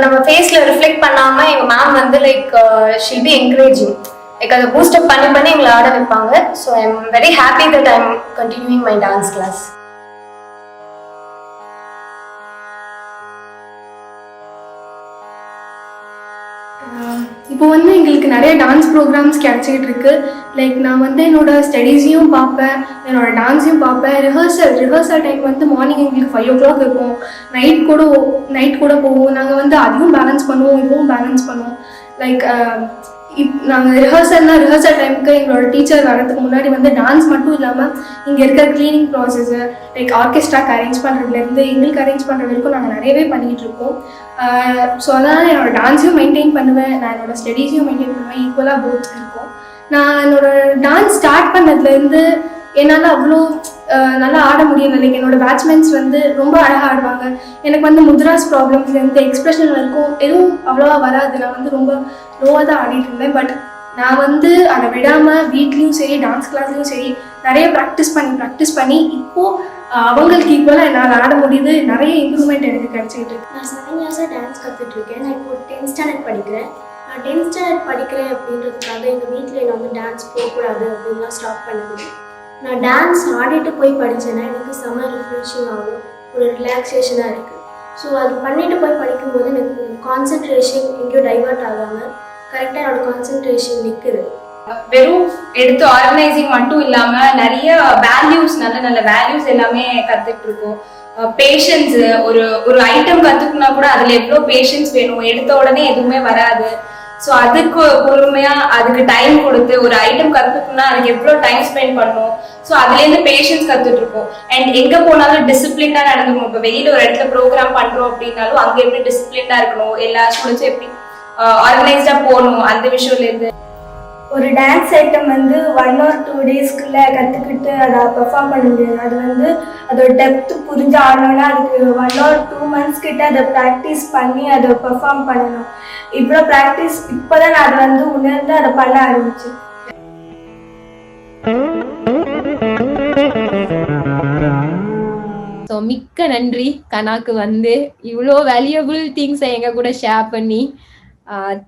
நம்ம ஃபேஸில் ரிஃப்ளெக்ட் பண்ணாமல் எங்கள் மேம் வந்து like she'll be encouraging, like அதை பூஸ்டப் பண்ணி எங்களை ஆட வைப்பாங்க. So I am very happy that I am continuing my dance class. இப்போ வந்து எங்களுக்கு நிறைய டான்ஸ் ப்ரோக்ராம்ஸ் கிடச்சிக்கிட்டு இருக்கு. லைக் நான் வந்து என்னோட ஸ்டடீஸையும் பார்ப்பேன், என்னோட டான்ஸையும் பார்ப்பேன். ரிஹர்சல் டைம் வந்து மார்னிங் எங்களுக்கு 5 o'clock இருக்கும். நைட் கூட போவோம். நாங்கள் வந்து அதையும் பேலன்ஸ் பண்ணுவோம், இதுவும் பேலன்ஸ் பண்ணுவோம். லைக் நாங்கள் ரிஹர்சல் டைமுக்கு எங்களோட டீச்சர் வரதுக்கு முன்னாடி வந்து டான்ஸ் மட்டும் இல்லாமல் இங்கே இருக்கிற க்ளீனிங் ப்ராசஸ்ஸு லைக் ஆர்கெஸ்ட்ராக்கு அரேஞ்ச் பண்ணுறதுலேருந்து எங்களுக்கு அரேஞ்ச் பண்ணுற வரைக்கும் நாங்கள் நிறையவே பண்ணிகிட்டு இருக்கோம். ஸோ அதனால் என்னோட டான்ஸையும் மெயின்டைன் பண்ணுவேன், நான் என்னோட ஸ்டடீஸையும் மெயின்டைன் பண்ணுவேன். ஈக்குவலாக போத் இருக்கும். நான் என்னோட டான்ஸ் ஸ்டார்ட் பண்ணதுலேருந்து என்னால் அவ்வளோ நல்லா ஆட முடியல. லைக் என்னோட பேட்ஸ்மேன்ஸ் வந்து ரொம்ப அழகாக ஆடுவாங்க. எனக்கு வந்து முத்ராஸ் ப்ராப்ளம்ஸ்லேருந்து எக்ஸ்பிரஷன் வரைக்கும் எதுவும் அவ்வளோவா வராது. நான் வந்து ரொம்ப லோவாக தான் ஆடிட்டு இருந்தேன். பட் நான் வந்து அதை விடாமல் வீட்லேயும் சரி டான்ஸ் கிளாஸ்லேயும் சரி நிறைய ப்ராக்டிஸ் பண்ணி இப்போது அவங்களுக்கு ஈக்குவலாக என்னால் ஆட முடியுது. நிறைய இம்ப்ரூவ்மெண்ட் எனக்கு கிடைச்சிட்டு இருக்கு. நான் 7 இயர்ஸாக டான்ஸ் கற்றுட்ருக்கேன். நான் இப்போ 10th ஸ்டாண்டர்ட் படிக்கிறேன். நான் 10th ஸ்டாண்டர்ட் படிக்கிறேன் அப்படின்றதுக்காக எங்கள் வீட்டில் என்னை வந்து டான்ஸ் போகக்கூடாது அப்படின்லாம் ஸ்டாப் பண்ணுது. நான் டான்ஸ் ஆடிட்டு போய் படித்தேன்னா எனக்கு செம்ம ரிஃப்ரெஷிங் ஆகும், ஒரு ரிலாக்ஸேஷனாக இருக்குது. ஸோ அது பண்ணிட்டு போய் படிக்கும்போது எனக்கு கான்சன்ட்ரேஷன் எங்கேயும் டைவர்ட் ஆகாமல் கரெக்டாக என்னோடய கான்சன்ட்ரேஷன் நிற்குது. வெறும் எடுத்து ஆர்கனைசிங் மட்டும் இல்லாம நிறைய வேல்யூஸ், நல்ல வேல்யூஸ் எல்லாமே கத்துட்டு இருக்கோம். பேஷன்ஸ், ஒரு ஐட்டம் கத்துக்கணும்னா கூட அதுல எவ்வளவு பேஷன்ஸ் வேணும், எடுத்த உடனே எதுவுமே வராது. ஸோ அதுக்கு பொறுமையா அதுக்கு டைம் கொடுத்து ஒரு ஐட்டம் கத்துக்கணும்னா அதுக்கு எவ்வளவு டைம் ஸ்பெண்ட் பண்ணணும். ஸோ அதுலேருந்து பேஷன்ஸ் கத்துட்டு இருக்கோம். அண்ட் எங்க போனாலும் டிசிப்ளினா நடந்துக்கணும். இப்போ வெளியில ஒரு இடத்துல ப்ரோக்ராம் பண்றோம் அப்படின்னாலும் அங்க எப்படி டிசிப்ளினா இருக்கணும், எல்லா ஸ்டூடெண்ட்ஸும் எப்படி ஆர்கனைஸ்டா போகணும், அந்த விஷயம்ல இருந்து ஒரு டான்ஸ் ஐட்டம் வந்து 1 or 2 டேஸ்க்குள்ள கற்றுக்கிட்டு அதை பெர்ஃபார்ம் பண்ண முடியாது. அது வந்து அதோட டெப்த்து புரிஞ்சு ஆடணும்னா அதுக்கு 1 or 2 months கிட்ட அதை ப்ராக்டிஸ் பண்ணி அதை பெர்ஃபார்ம் பண்ணணும். இவ்வளோ ப்ராக்டிஸ் இப்போ தான் நான் அதை வந்து உணர்ந்து அதை பண்ண ஆரம்பிச்சேன். ஸோ மிக்க நன்றி கனாக்கு வந்து இவ்வளோ வேல்யூபிள் திங்ஸை எங்க கூட ஷேர் பண்ணி.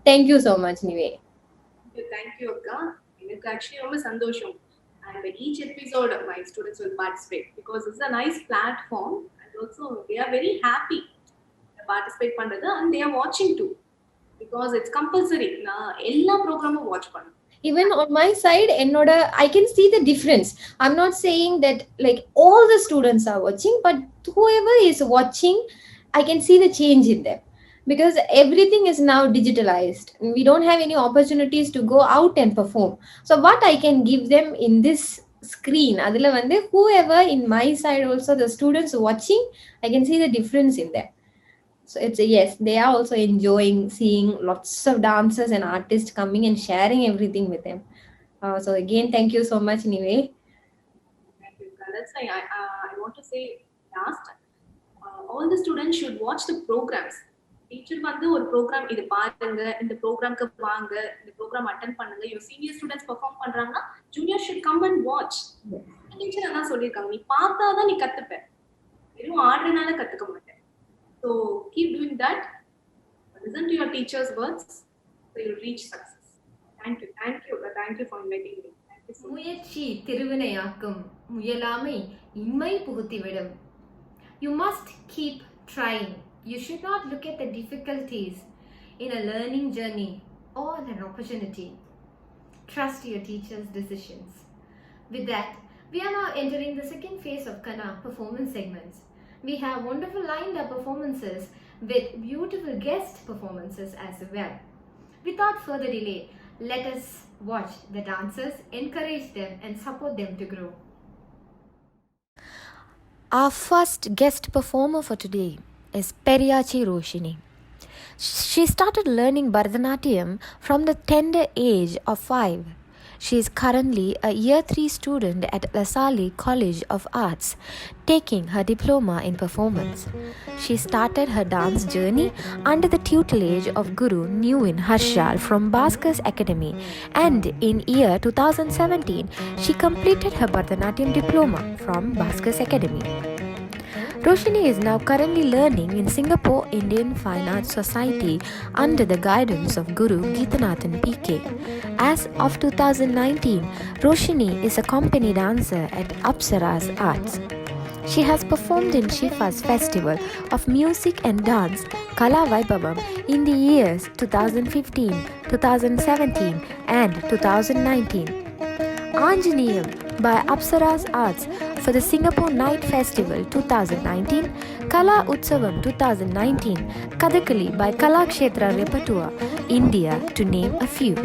Thank you so much Nive. Thank you அக்கா. எனக்கு ஆக்சுவலி ரொம்ப சந்தோஷம். And each episode my students will participate because it's a nice platform and also they are very happy to participate பண்றது and they are watching too because it's compulsory. நான் எல்லா ப்ரோக்ராமும் watch பண்ணேன். Even on my side, I can see the difference. I'm not saying that like all the students are watching, but whoever is watching, I can see the change in them because everything is now digitalized. We don't have any opportunities to go out and perform. So what I can give them in this screen, adula vande whoever in my side also the students watching, I can see the difference in them. So it's yes, they are also enjoying seeing lots of dancers and artists coming and sharing everything with them. So again, thank you so much, Nive. Thank you. That's why I want to say last, all the students should watch the programs. Teacher வந்து ஒரு program இது பாருங்க, இந்த ப்ரோக்ராம்க்கு வாங்க, இந்த program attend பண்ணுங்க. your senior students perform பண்றாங்கன்னா junior should come and watch. Teacher அதான் சொல்லியிருக்காங்க, நீ பார்த்தாதான் நீ கத்துப்ப, வெறும் ஆடுறதுனால கத்துக்க மாட்டேன். So keep doing that. Listen to your teacher's words, so you'll reach success. Thank you for inviting me. Thank you so much. முயற்சி திருவினையாக்கும், முயலாமை இன்மை புகுத்திவிடும். You must keep trying. You should not look at the difficulties in a learning journey or an opportunity. Trust your teacher's decisions. With that, we are now entering the second phase of Kana performance segments. We have wonderful lined up performances with beautiful guest performances as well. Without further delay, let us watch the dancers, encourage them and support them to grow. Our first guest performer for today is Periyachi Roshini. She started learning Bharatanatyam from the tender age of 5. She is currently a Year 3 student at Lasali College of Arts, taking her diploma in performance. She started her dance journey under the tutelage of Guru Newin Harshal from Bhaskars Academy, and in year 2017, she completed her Bharatanatyam diploma from Bhaskars Academy. Roshini is now currently learning in Singapore Indian Fine Arts Society under the guidance of Guru Geethanathan PK. As of 2019, Roshini is a company dancer at Apsaras Arts. She has performed in Shifa's Festival of Music and Dance, Kala Vaibhavam, in the years 2015, 2017 and 2019. Anjaneyam by Apsaras Arts for the Singapore Night Festival 2019, Kala Utsavam 2019, Kathakali by Kalakshetra Repertoire, India, to name a few.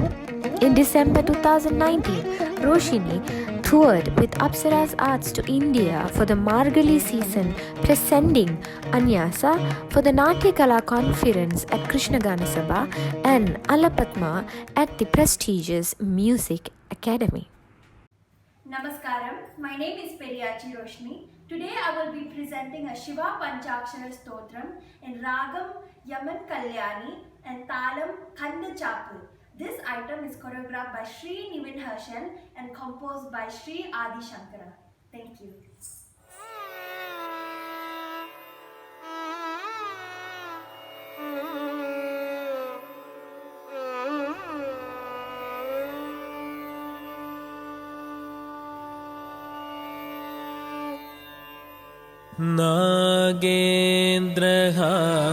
In December 2019, Roshini toured with Apsaras Arts to India for the Margali season, presenting Anyasa for the Natya Kala Conference at Krishnagana Sabha and Alapatma at the prestigious Music Academy. Namaskaram, my name is Periyachi Roshini. Today I will be presenting a Shiva Panchakshara Stotram in Ragam Yaman Kalyani and Talam Khanda Chapu. This item is choreographed by Sri Nivin Harshal and composed by Sri Adi Shankara. Thank you.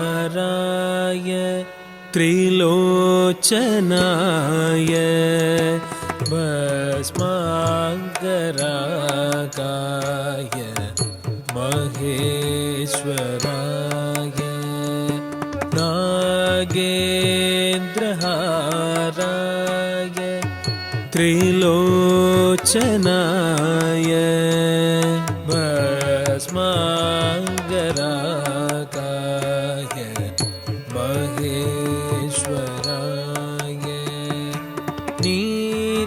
नागेन्द्रहाराय त्रिलोचनाय भस्माङ्गरागाय महेश्वराय नागेन्द्रहाराय त्रिलोचनाय भस्माङ्गरागाय महेश्वराय नीतिमूर्तये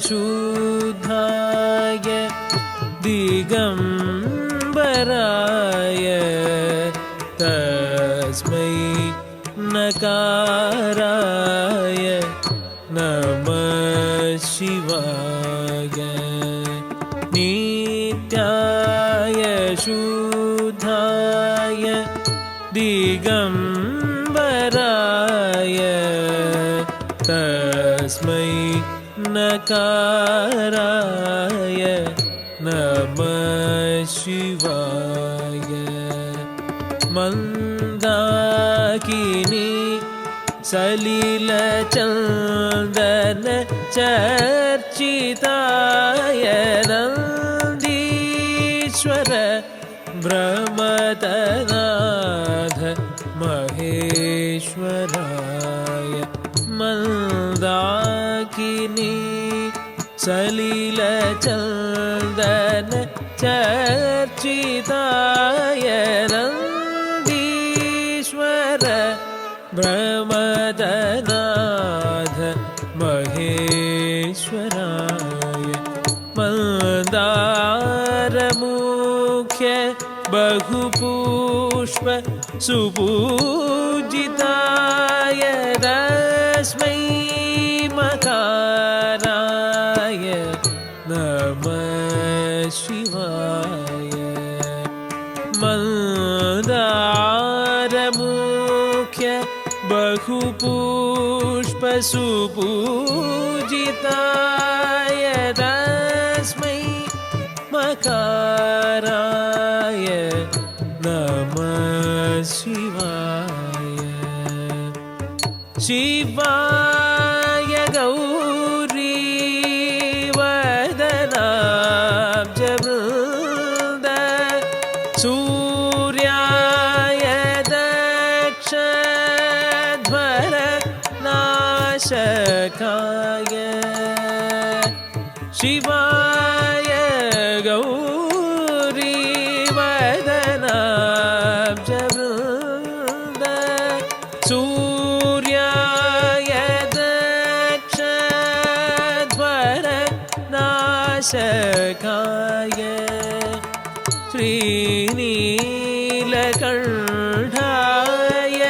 शुद्धाय दिगम्बराय तस्मै नकाराय नमः शिवाय नित्याय शुद्धाय दिगम्बराय तस्मै नकाराय नमः शिवाय मन्दाकिनी सलिलचन्दन चर्चिताय नन्दीश्वर ब्रह्मतनाथ महेश्वराय मन्दाकिनी सलिलचन्दन चर्चिताय नन्दीश्वर ब्रह्मतनाथ महेश्वराय मन्दारमुख्य बहुपुष्प सुपूजिताय तस्मै मकाराय नमः शिवाय मन्दारमुख्य बहुपुष्प सुपूजिताय तस्मै मकाराय नमः शिवाय शिवाय गौरी वदनाब्जवृन्द सूर्याय दक्षध्वर नाशकाय शिवाय गौरी वदनाब्जवृन्द सूर्याय दक्षध्वर नाशकाय श्रीनीलकण्ठाय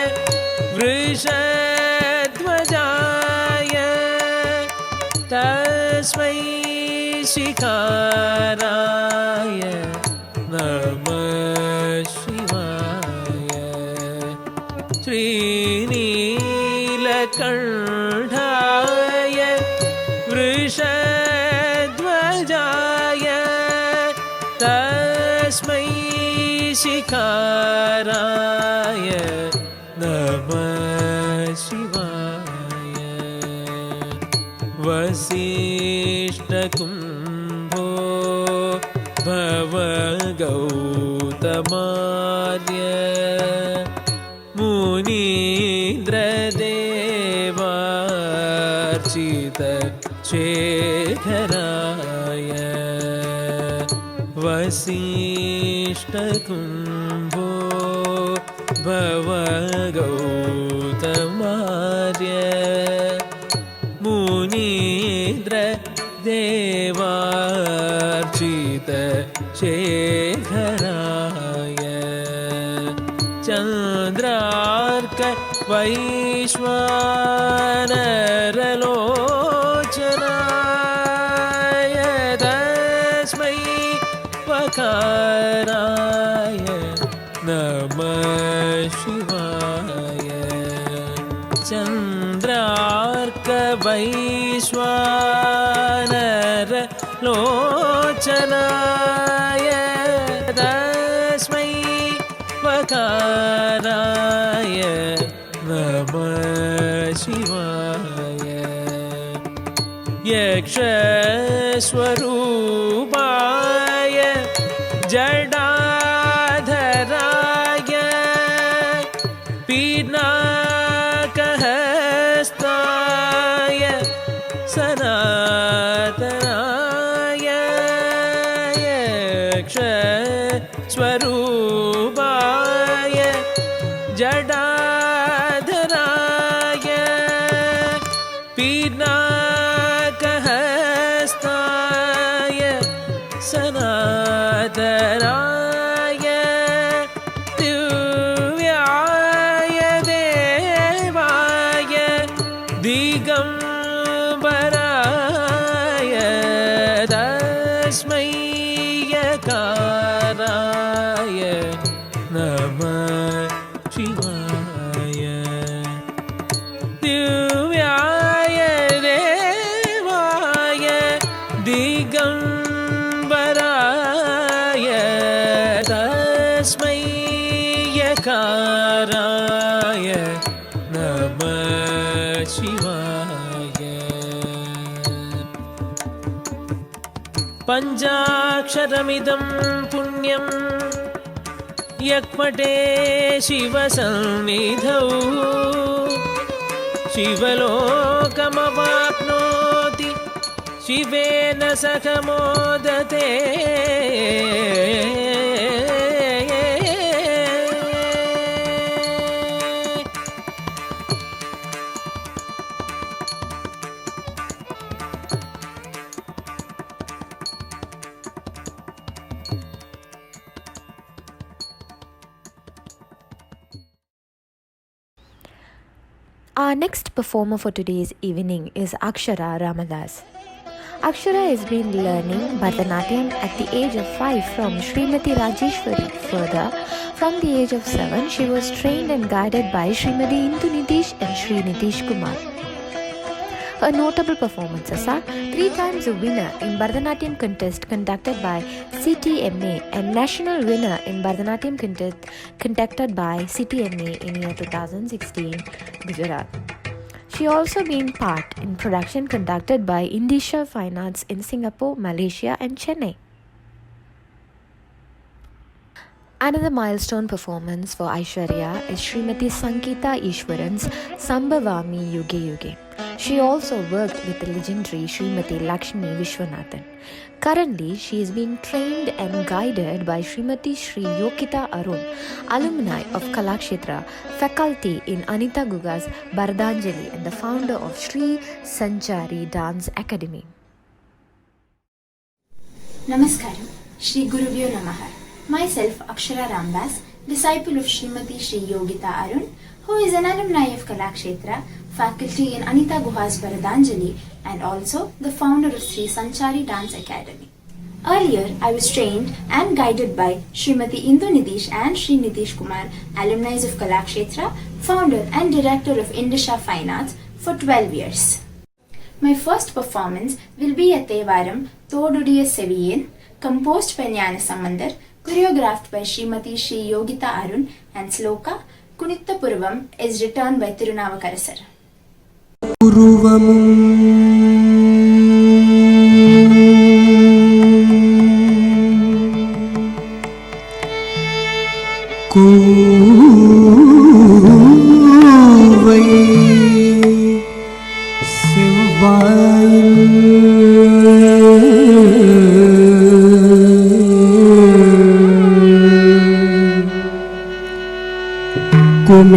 वृषध्वजाय तस्मै शिखाराय नमः शिवाय श्रीनीलकण्ठाय वृषध्वजाय तस्मै शिखाराय नमः शिवाय वसिष्ठकुम्भो भवगौतमार्य मुनीन्द्रदेवार्चित शेखराय वसिष्ठकुम्भो भवगौतमार्य मुनीन्द्रदेवार्चित शेखराय चन्द्रार्क वैश्वानरलोचनाय तस्मै वकाराय नमः शिवाय चन्द्रार्क वैश्वानरलोचनाय तस्मै वकाराय नमः शिवाय यक्षस्वरूपाय जडाधराय पिनाकहस्ताय सनातनाय यक्षस्वरूपाय जडाधराय पिनाकहस्ताय दिगंबराय तस्मै यकाराय नमः शिवाय दिव्याय देवाय दिगंबराय तस्मै यकाराय नमः शिवाय पञ्चाक्षरमिदं पुण्यं यक्पटे शिवसन्निधौ शिवलोकमवाप्नोति शिवेन सह मोदते Our next performer for today's evening is Akshara Ramadas. Akshara has been learning Bharatanatyam at the age of 5 from Srimati Rajeshwari. Further, from the age of 7, she was trained and guided by Srimati Indu Nitish and Sri Nitish Kumar. Her notable performances are 3 times a winner in Bharatanatyam contest conducted by CTMA and national winner in Bharatanatyam contest conducted by CTMA in year 2016, Gujarat. She also been part in production conducted by Indisha Fine Arts in Singapore, Malaysia and Chennai. Another milestone performance for Aishwarya is Srimati Sankita Ishwaran's Sambhavami Yuge Yuge. She also worked with the legendary Srimati Lakshmi Vishwanathan. Currently, she is being trained and guided by Srimati Sri Yokita Arun, alumni of Kalakshetra, faculty in Anita Guga's Bardhanjali and the founder of Sri Sanchari Dance Academy. Namaskaram, Shri Gurubhyo Namaha. Myself, Akshara Ramadas, disciple of Srimati Sri Yogita Arun, who is an alumni of Kalakshetra, faculty in Anita Guha's Bardhanjali, and also the founder of Sri Sanchari Dance Academy. Earlier, I was trained and guided by Srimati Indu Nitish and Sri Nitish Kumar, alumni of Kalakshetra, founder and director of Indisha Fine Arts for 12 years. My first performance will be at Tevaram Thodudiya Seviyen, composed by Jnana Samandar, choreographed by Srimati Sri Yogita Arun, and Sloka Kunitta Purvam is written by Tirunavakarasar.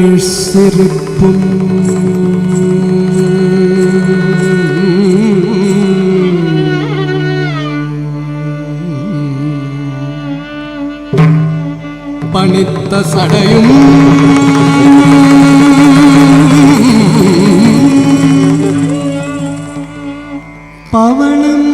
குமிழ்சிரிப்பும் பணித்த சடையும் பவனம்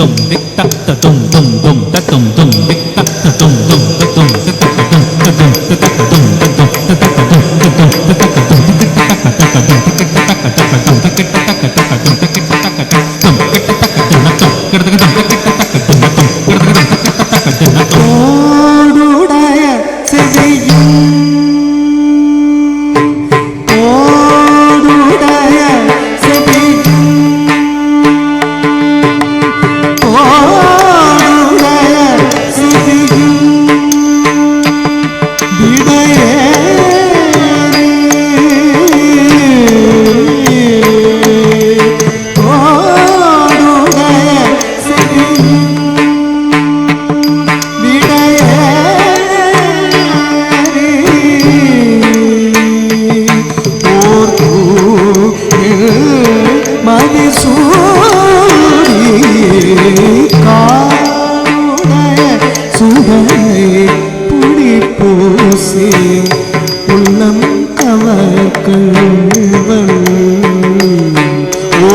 tum dik tak ta tum tum tum ta tum tum dik tak ta tum tum ta tum ta ta tum ta tum ta ta tum ta tum ta ta tum ta tum ta ta tum ஓடுடைய செவியும் ஓடுடைய செவியும் ஓடுடைய செவியும் உள்ளம் அவர் கள்வன்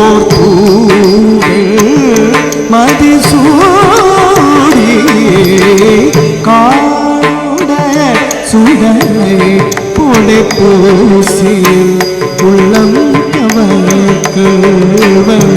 ஓர் மதிசூடி காடுடைய சுடரை பொடி பூசி உள்ளம் அவர் கள்வன்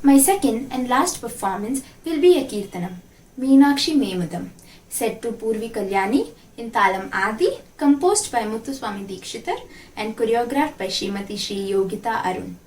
My second and last performance will be a Kirtanam, Meenakshi Memudam, set to Purvi Kalyani in Talam Adi, composed by Muthuswami Dikshitar and choreographed by Srimati Sri Yogita Arun.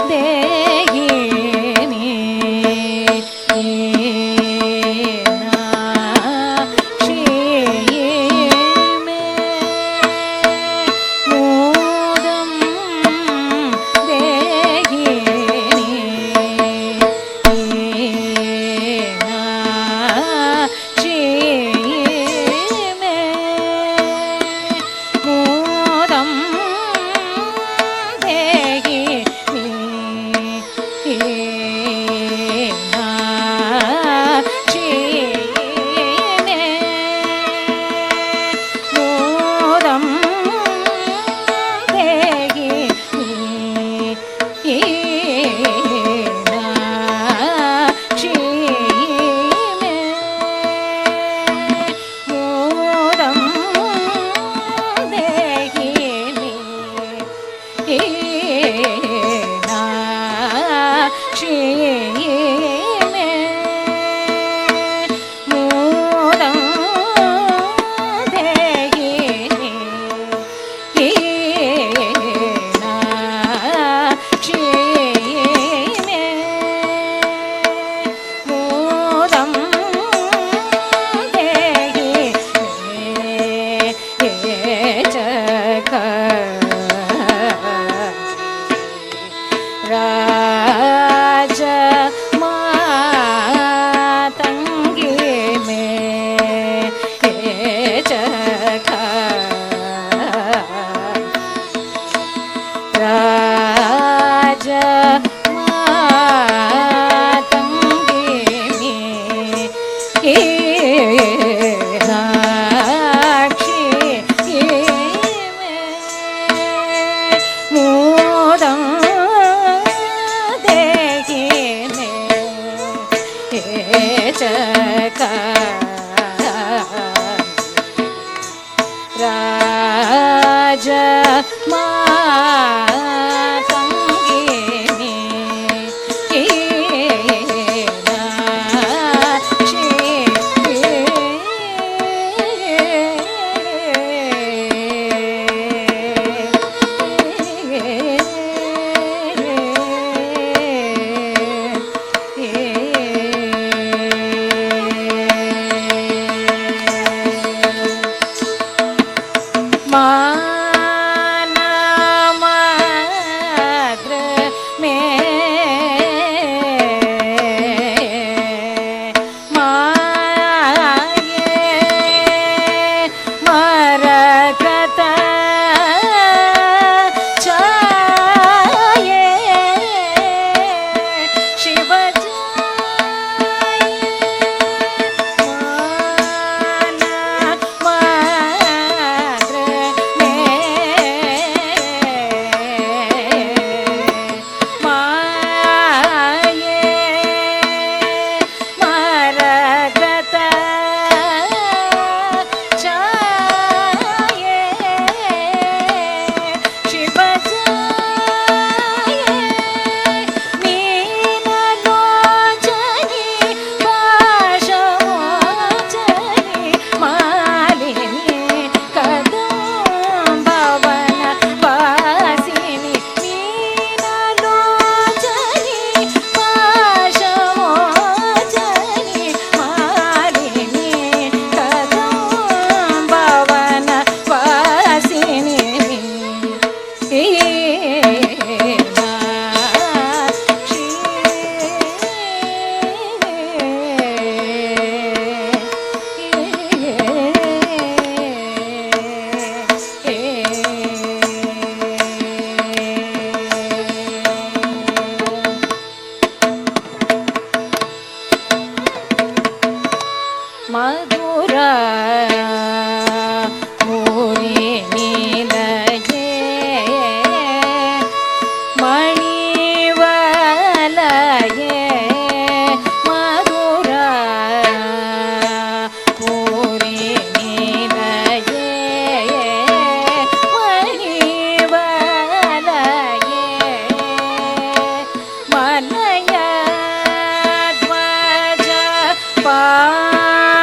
Dehi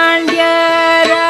பாண்டியரா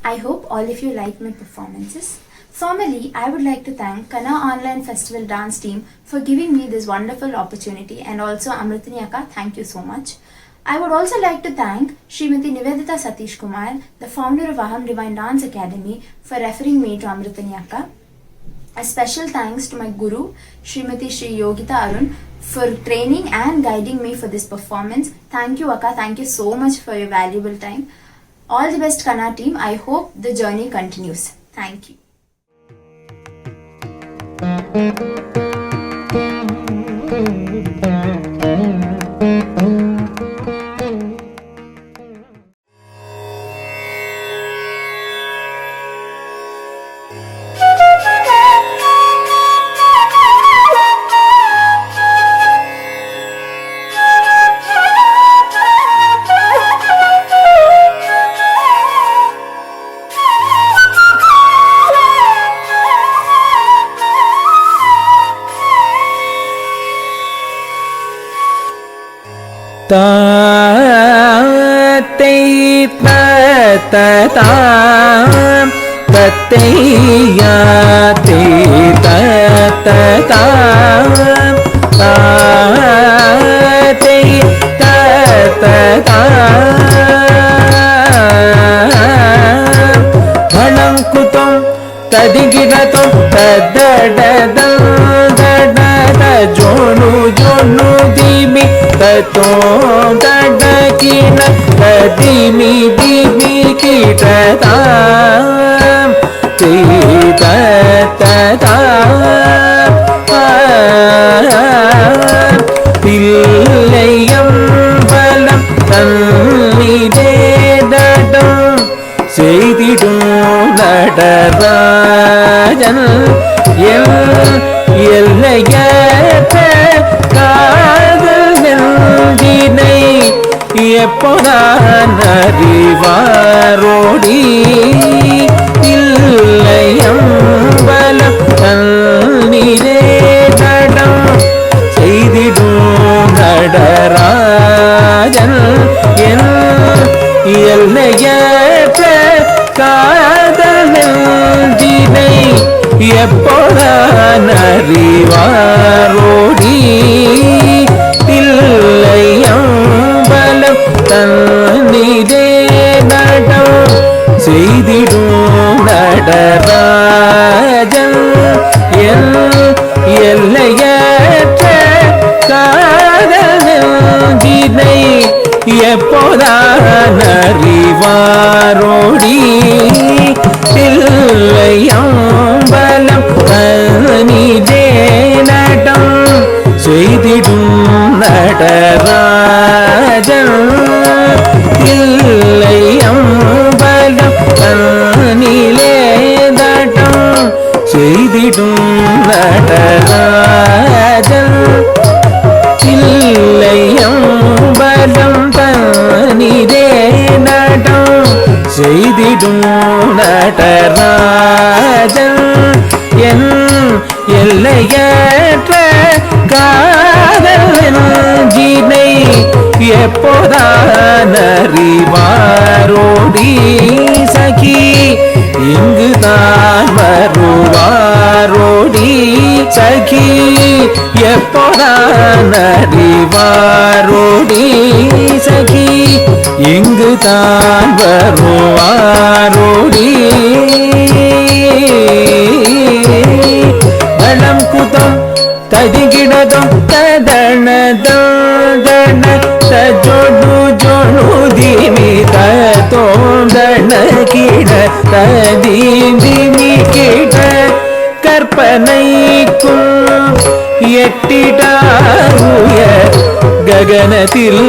I hope all of you like my performances. Formally, I would like to thank Kana Online Festival Dance team for giving me this wonderful opportunity, and also Amritini Akka, thank you so much. I would also like to thank Srimati Nivedita Satish Kumar, the founder of Aham Divine Dance Academy, for referring me to Amritini Akka. A special thanks to my guru, Srimati Sri Yogita Arun, for training and guiding me for this performance. Thank you Akka, thank you so much for your valuable time. All the best Kana team, I hope the journey continues. Thank you. ககனத்தில்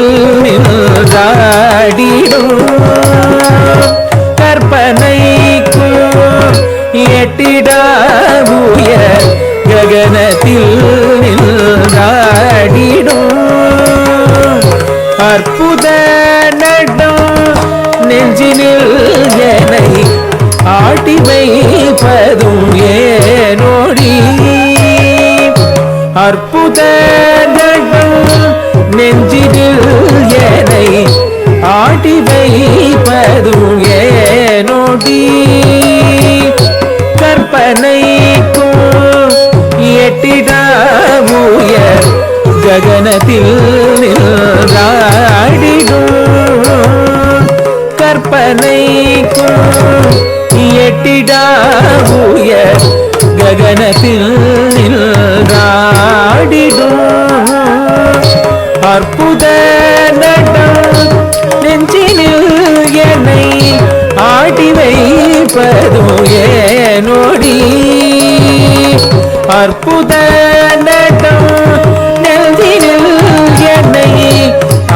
நின்றாடிடும் கற்பனைக்கும் எட்டிடாவுய ககனத்தில் நின்றாடிடும் அற்புத நடம் நெஞ்சினில் என்னை ஆட்டி வைப்பதும் ஏனோடி அற்புத நெஞ்சினில் என்னை ஆட்டி வைப்பதும் ஏனோடி நின்றாடிடும் கற்பனைக்கும் எட்டிடா உயர் ககனத்தில் நின்றாடிடும் அற்புத நடம் நெஞ்சினில் என்னை ஆடி வைப்பதும் ஏனோடி அற்புத நடம் நெஞ்சினில் என்னை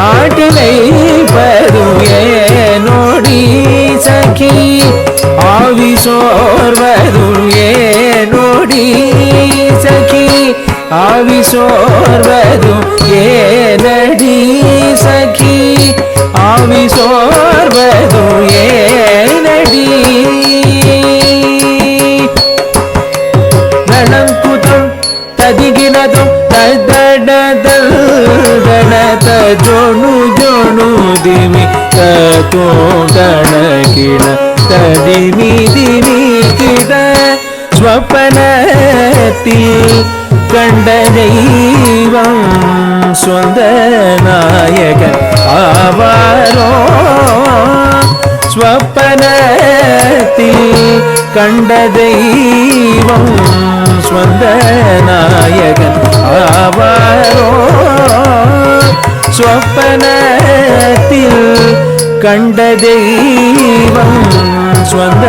ஆடி வைப்பதும் ஏனோடி சகி ஆவி சோர்வதும் ஏனோடி சகி ஆவி சோர்வதும் ஏனடி சகி ஆவி சோர்வதும் ஏனடி நலங்குதம் ததிகினதும் தடதல் ಗಣತ ಜೋಣು ಜೋಣು ದಿಮಿ ತೋ ಗಣಕಿಣ ತದಿಮಿ ದಿಮಿ ಕಿಡ ಸ್ವಪ್ನತಿ ಕಂಡ ದೈವಂ ಸ್ವಂತ ನಾಯಕ ಆವಾರೋ ಸ್ವಪ್ನತಿ ಕಂಡ ದೈವಂ ಸ್ವಂತ ನಾಯಕ ಆವಾರೋ സ്വപ്നത്തിൽ കണ്ട ദൈവം സ്വന്ത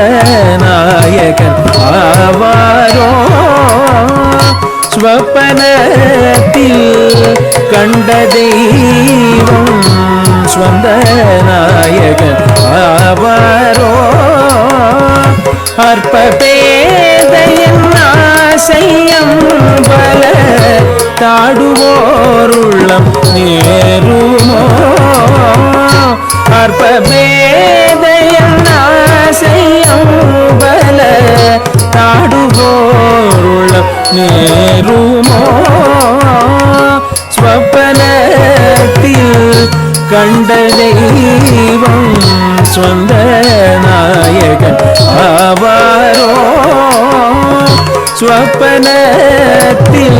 നായകൻ ആവാരോ സ്വപ്നത്തിൽ കണ്ട ദൈവം സ്വന്ത നായകൻ ആവാരോ അർപ്പപേദയെന്നാശയം ബല താടുവോരുള്ളം നേരുമോ അർപ്പഭേദയെന്നാശയം ബല താടുവോരുള്ളം നേരുമോ സ്വപ്നത്തിൽ കണ്ട ദൈവം സ്വന്ത നായകൻ ആവാരോ സ്വപ്നത്തിൽ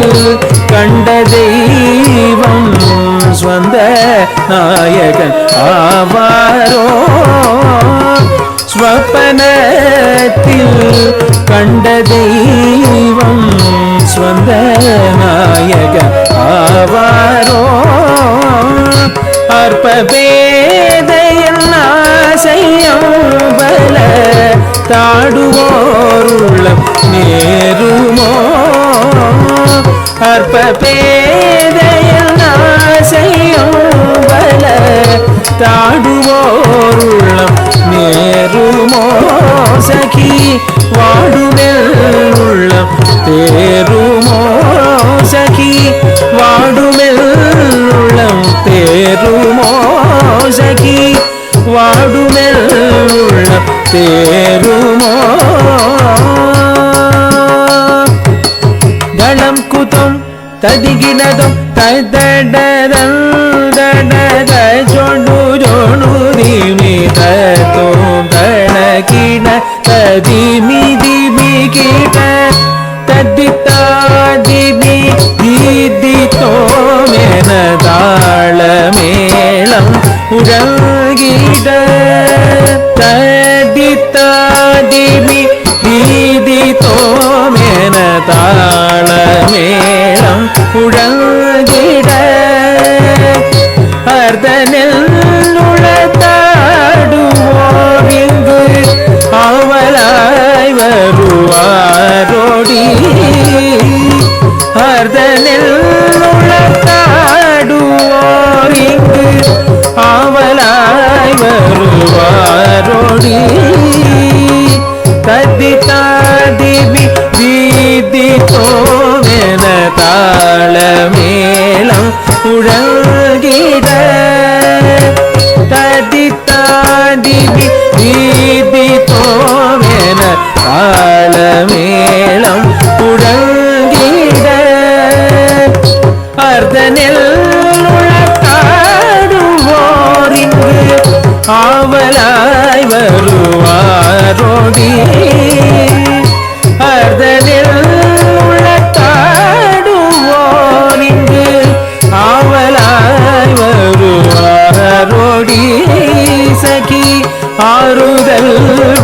കണ്ട ദൈവം സ്വന്ത നായകൻ ആവാരോ സ്വപ്നത്തിൽ കണ്ട ദൈവം സ്വന്ത നായകൻ ആവാരോ അർപ്പഭേദയെന്നാശയം ബല താടുവോരുള്ളം നേരുമോ അർപ്പഭേദയെന്നാശയം ബല താടുവോരുള്ളം നേരുമോ സഖി വാടുമെള്ളം തേരുമോ സഖി വാടുമെള്ളം തേരുമോ സഖി വാടുമെള്ളം തേരുമോ ഗണം കുതം തദിഗിനദം തദഡദം ദഡദ ജോണു ജോണു ദിമി തോ ഗണകിന തദിമി ദിമി കിട തദിതാ ദിമി ദീദിതോ മേന താളമേളം ഉഴകിട തദിതാ ദിമി ദീദിതോ മേന താളമേളം ഉഴകിട അർദ്ധനെല്ലുളത്താടുവോരിങ്കു അവലായി വരുവാരോടി അർദ്ധനെല്ലുളത്താടുവോരിങ്കു അവലായി വരുവാരോടി തദ്ദിതാദിവി ദീദിതോ മേന താള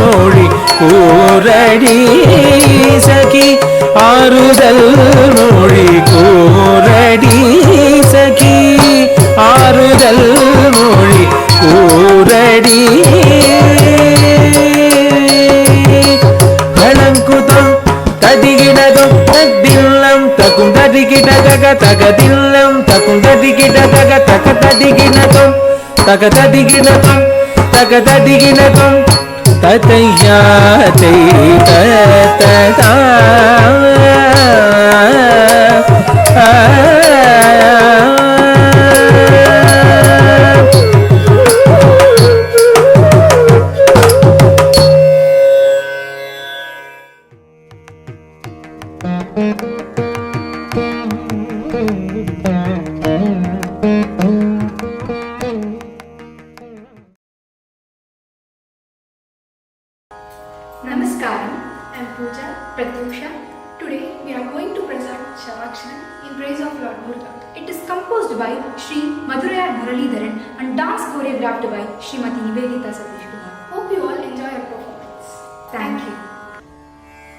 மொழி கூரடி சகி ஆறுதல் மொழி கூரடி சகி ஆறுதல் மொழி கூரடி பழங்குதம் ததிகிடதும் தத்தில்லம் தக்கும் ததிகிட தக தகதில்லம் தக்கும் ததிகிட தக தக ததிகிடதும் தக ததிகிடதும் தக ததிகிடதும் ததையா ததா Namaskaram, I'm Pooja Pratyusha. Today we are going to present Shavakshan in praise of Lord Muruga. It is composed by Sri Madhuraya Muralidharan and dance choreographed by Srimati Nivedita Satish Kumar. Hope you all enjoy your performance. Thank you.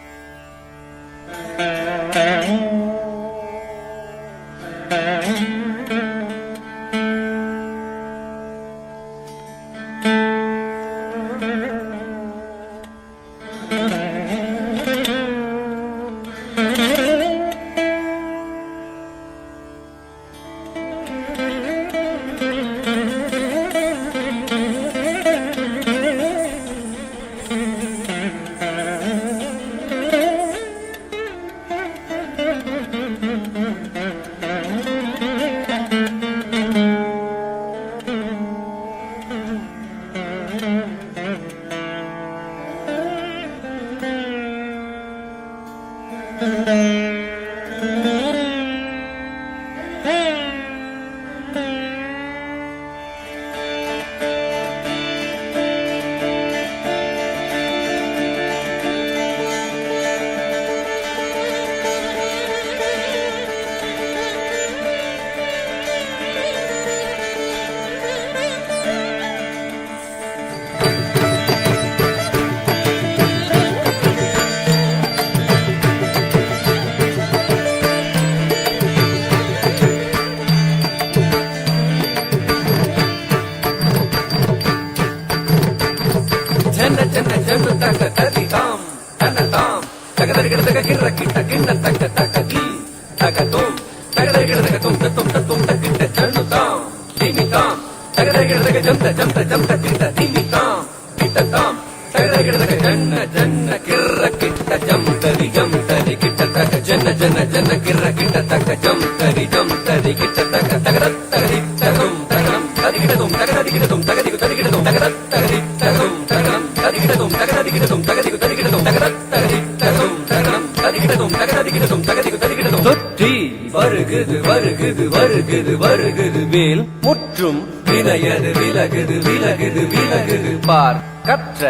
வருகுது வேல் முற்றும் வினையது விலகுது விலகுது விலகுது பார் கற்ற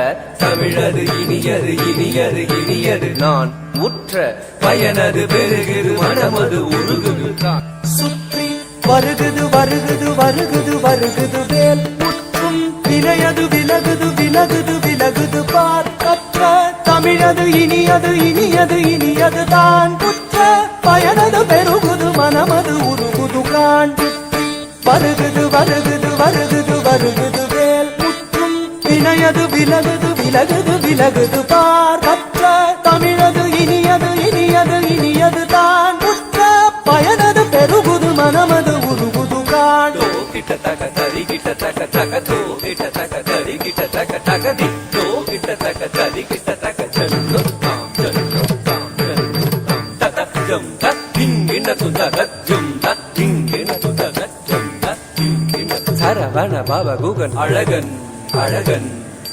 தமிழது இனியது இனியது இனியது நான் உற்ற பயனது பெருகுது மனமது உருகுது சுற்றி வருகுது வருகுது வருகுது வருகுது வேல் முற்றும் வினையது விலகுது விலகுது விலகுது பார் கற்ற தமிழது இனியது இனியது இனியது தான் உற்ற பயனது பெருகுது மனமது உருகுது காண் வருகுது வருகுது வருகுது வருகுது வேல் முற்றும் வினையது விலகுது விலகுது விலகுது பார் கற்ற தமிழது இனியது இனியது இனியது தான் உற்ற பயனது பெருகுது மனமது உருகுது காண் கிட்ட தக தரி கிட்ட தக தக தோ கிட்ட தக தரி கிட்ட தக தகதி தோ கிட்ட தக தரி கிட்ட தக ஜன்னு தாம் ஜன்னு தாம் ஜன்னு தாம் தத ஜம் தத் திங்கின துதக ஜம் தத் திங்கின துதக ஜம் தத் திங்கின சரவண பவ குகன் அழகன் அழகன்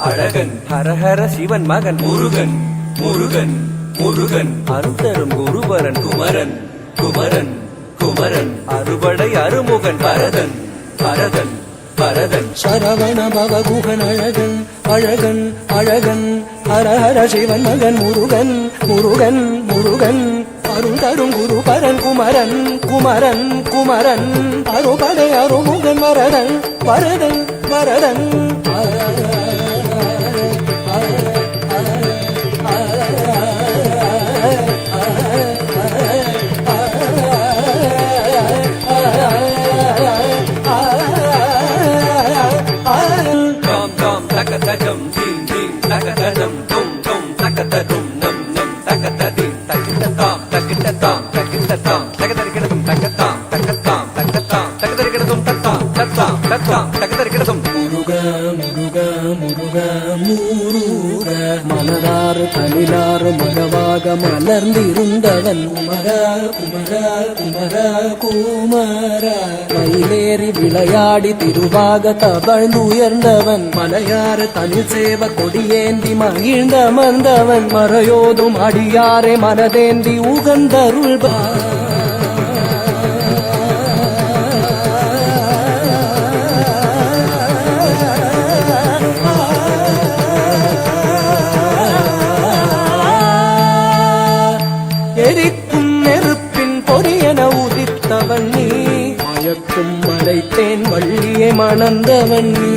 அழகன் ஹரஹர சிவன் மகன் முருகன் முருகன் முருகன் அருந்தரும் குருபரன் குமரன் குமரன் குமரன் அறுபடை அருமுகன் பரதன் பரதன் பரதன் சரவண பவகுகன் அழகன் அழகன் அழகன் ஹரஹர சிவன் மகன் முருகன் முருகன் முருகன் அருந்தரும் குருபரன் குமரன் குமரன் குமரன் அறுபடை Arumugan Varadhan Varadhan Varadhan takatadum ding ding takatadum dum dum takatadum nam nam takatadim takitatam takitatam takitatam takatadikadum takatam takatam takatam takatadikadum tatam tatam tatam takatadikadum muruga muruga muruga muruga மலராறு தனிலாறு மகவாக மலர்ந்திருந்தவன் குமரா குமரா குமரா குமரா மயிலேறி விளையாடி திருவாக தவழ்ந்துயர்ந்தவன் மலையாறு தனி சேவ கொடியேந்தி மகிழ்ந்தமர்ந்தவன் மறையோதும் அடியாரே மனதேந்தி உகந்தருள்பா எரிக்கும் நெருப்பின் பொரியன உதித்தவன் நீ மயக்கும் மலைத்தேன் வள்ளியை மணந்தவன் நீ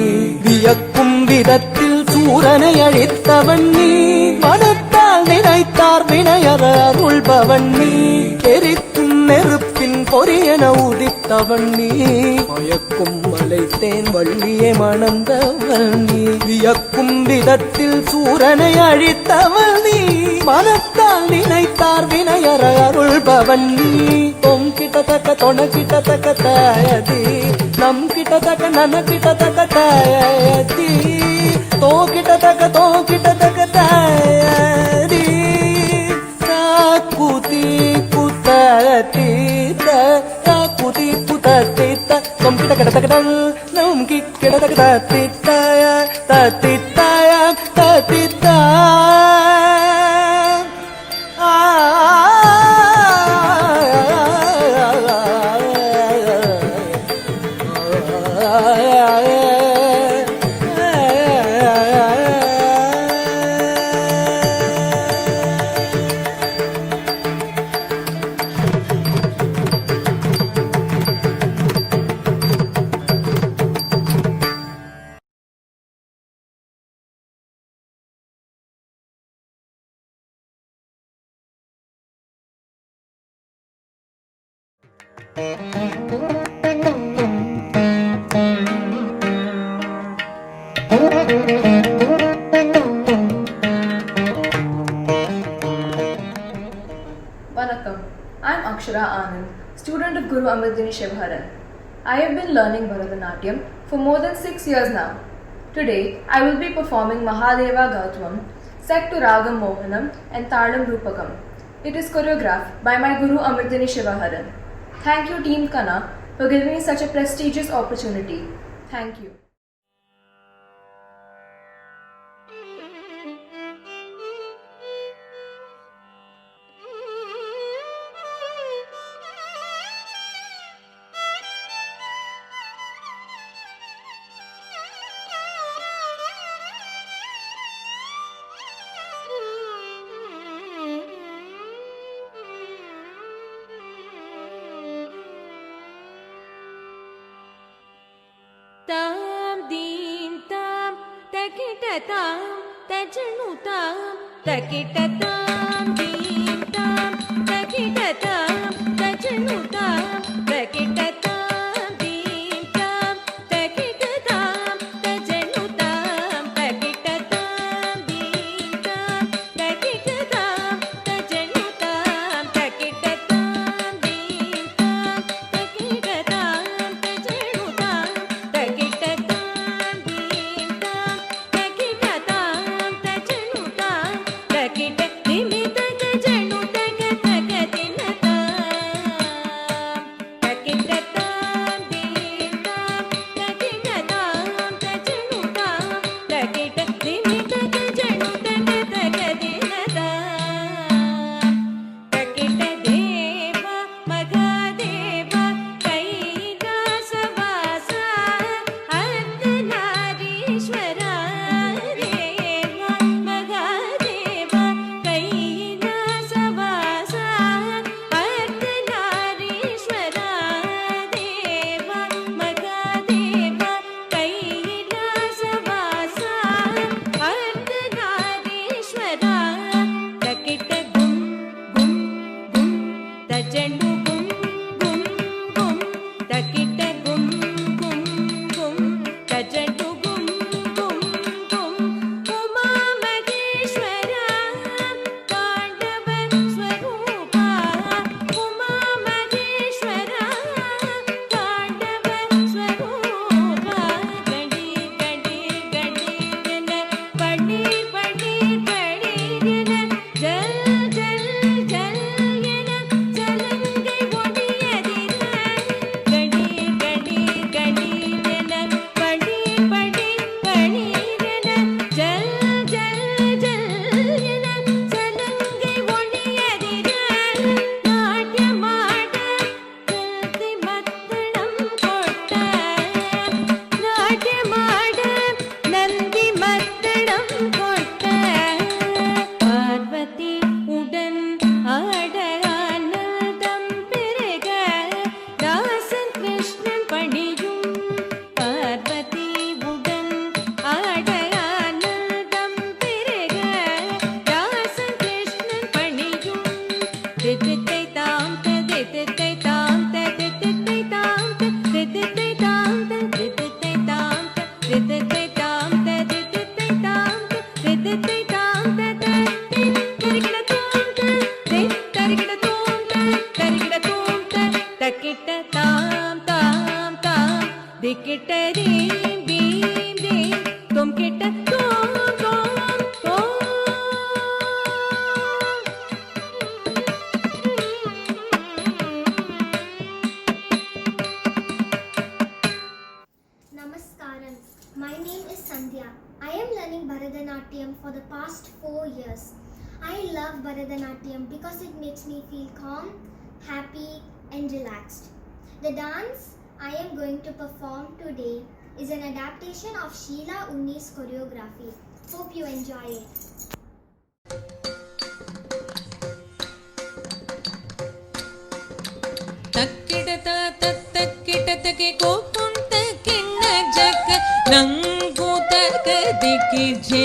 வியக்கும் விதத்தில் சூரனை அழித்தவன் நீ மனத்தால் நினைத்தார் வினையற அருள்பவன் நீ எரிக்கும் நெருப்பின் பொரியன உதித்தவன் நீ மயக்கும் மலைத்தேன் வள்ளியை மணந்தவன் நீ வியக்கும் விதத்தில் சூரனை அழித்தவன் நீ மனத்தால் நினைத்தார் வினையற அருள்பவன் நீ தொம் கிட்டத்தக்க தொண கிட்டத்தக்க தாயதி நம் கிட்டத்தக்க நன கிட்டத்தக்க தாயதி தோ கிட்டத்தக்க தாயதி காக்குதி குத்தீத்த காக்குதி குத்தீத்த தொம் கிட்டத்தக்க நம் கிட்டத்தக்க தத்தித்தாய தத்தித்தாய தத்தித்தாய Vanakkam, I am Akshara Anand, student of Guru Amritdhini Shivaharan. I have been learning Bharatanatyam for more than 6 years now. Today, I will be performing Mahadeva Gautvam, set to Ragam Mohanam and Talam Rupakam. It is choreographed by my Guru Amritdhini Shivaharan. Thank you Team Kana for giving me such a prestigious opportunity. Thank you. Tam din tam takita tam tajanu tam takita tam din tam takita tam tajanu tam takita tam din tam takita tam tajanu tam takita tam din tam takita tam tajanu tam takita tam din tam takita tam tajanu tam takita Namaskaram. My name is Sandhya. I am learning Bharatanatyam for the past 4 years. I love Bharatanatyam because it makes me feel calm, happy and relaxed. The dance I am going to perform today is an adaptation of Sheila Unni's choreography. Hope you enjoy it. ತಕ್ಕಿಡತ ತಕ್ಕಿಟತಗೆ ಕೋಪುಂತ ಕಿಣ್ಣ ಜಕ ನಂಗೂತಕ ದಿಕ್ಕಿ ಜೇ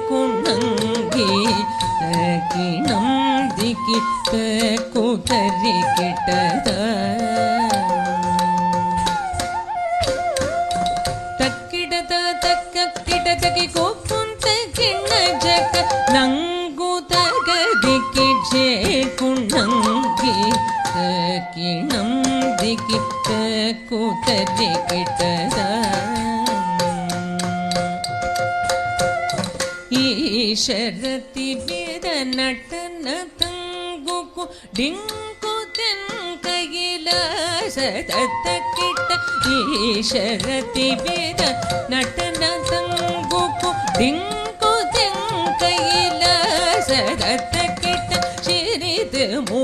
ಕುಣಂಗಿ ಕಿಣಂ ದಿಕ್ಕಿ ಕೂತರಿ ಕಿಟದ ತಕ್ಕಿಡತ ತಕ್ಕಿಟತಗೆ ಕೋಪುಂತ ಕಿಣ್ಣ ಜಕ ನಂಗೂತಕ ದಿಕ್ಕಿ ಜೇ ಕುಣಂಗಿ ಕಿಣಂ ದಿಕ್ಕಿ ಕೂತರಿ ಕಿಟದ ಈಶರತಿ ವೇದ ನಟನ ತಂಗುಕು ಡಿಂಕು ತೆಂಕೈಲ ಸತತ ಕಿಟ ಈಶರತಿ ವೇದ ನಟನ ತಂಗುಕು ಡಿಂಕು ತೆಂಕೈಲ ಸತತ ಕಿಟ ಶಿರಿತ ಮು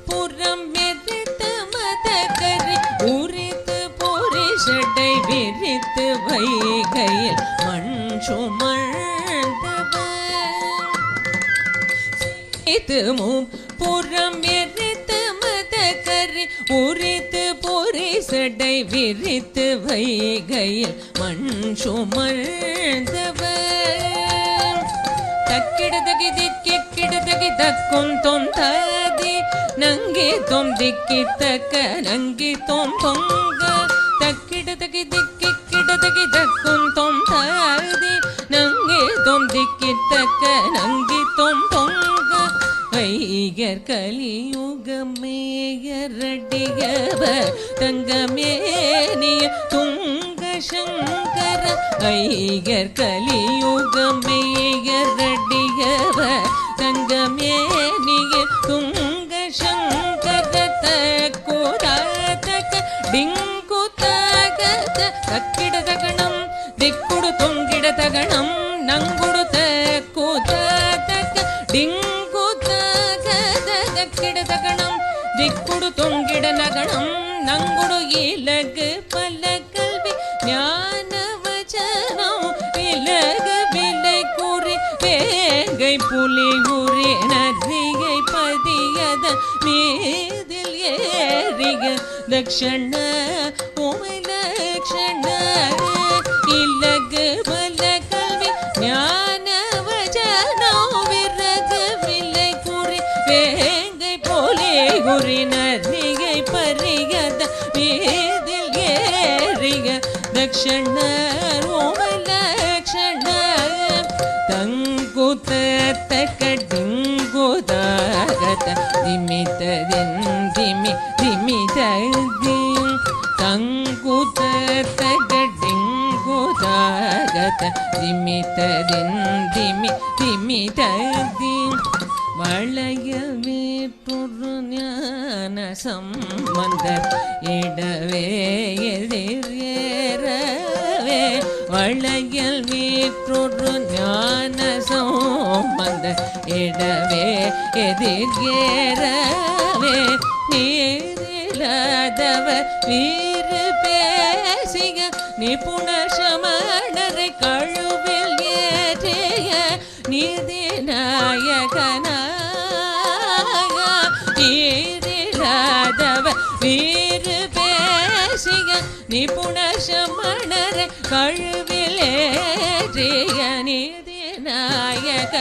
புறம் மெரித்து மதகரி உரித்து பொரிஷடை விரித்து வைகையில் மண் சுமந்தவன் புறம் மெரித்து மதகரி உரித்து பொரிஷடை விரித்து வைகையில் மண் சுமந்தவன் தக்கிடதகி திக்கிடதகி தக்கும் தொந்தாதி ನಂಗೆ ತೊಂ ದಿಕ್ಕಿ ತಕ್ಕ ನಂಗೆ ತೊಂ ತೊಂಗ ತಕ್ಕಿಡದಗಿ ದಿಕ್ಕಿಡದಗಿ ದಕ್ಕುಂ ತೊಂ ತಾದಿ ನಂಗೆ ತೊಂ ದಿಕ್ಕಿ ತಕ್ಕ ನಂಗೆ ತೊಂ ತೊಂಗ ವೈಗರ್ ಕಲಿಯುಗ ಮೇಯರಡಿಗವ ತಂಗಮೇನಿಯ ತುಂಗ ಶಂಕರ ವೈಗರ್ ಕಲಿಯುಗ ಮೇಯರಡಿಗವ ತಂಗಮೇನಿಯ ತುಂಗ ಶಂಕರತ ಕೋರಾತಕ ಡಿಂಕು ತಾಗತ ತಕ್ಕಿಡದ ಗಣಂ ದಿಕ್ಕುಡು ತುಂಗಿಡದ ಗಣಂ ನಂಗುಡು ತಕ್ಕೋತಾತಕ ಡಿಂಕು ತಾಗತ ತಕ್ಕಿಡದ ಗಣಂ ದಿಕ್ಕುಡು ತುಂಗಿಡನ ಗಣಂ ನಂಗುಡು ಇಲಗ ಪಲ ಕಲ್ವಿ ಜ್ಞಾನ ವಚನಂ ಇಲಗ ಬಿಲೆ ಕುರಿ வேங்கை புலி உரி நரிகை பதியத மீதில் ஏறிக லக்ஷண உமை லக்ஷண இலகு பல கல்வி ஞான வஜனோ விரகு விலை குறி வேங்கை புலி உரி நரிகை பரியத மீதில் ஏறிக லக்ஷண உமை லக்ஷண ತಂಗುತಕ ಡಿಂಗುದಾಗತ ದಿಮಿತ ದಿಮಿ ದಿಮಿತ ದಿಂ ತಂಗುತಕ ಡಿಂಗುದಾಗತ ದಿಮಿತ ದಿಮಿ ದಿಮಿತ ದಿಂ வளையவே பொருஞான சம்பந்த இடவே எதிரேறவே வளையல் வீற்றொரு ஞான சம்பந்த இடவே எதிர்கேறவே நீரில்லாதவ வீறு பேசிய நிபுண சமணரை கழுவில் ஏற்றிய நீதி நாயகனாக நீரில்லாதவ வீறு பேசிய நிபுண சமணரை கழுவில் ஏற்றிய நீதி நாயக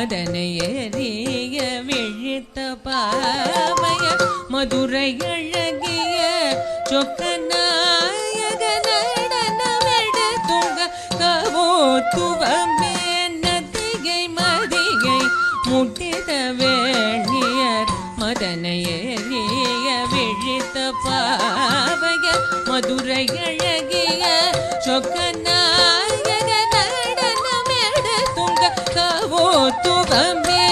மதனை எறிய விழித்த பாவைய மதுரை அழகிய சொக்க நாயக நடனமெடு துங்க கவோத்துவமே நதிகை மதிகை முட்டித வேணியர் மதனை எறிய விழித்த பாவைய மதுரை அழகிய சொக்க நாயக நடனமெடு துங்க கவோத்துவமே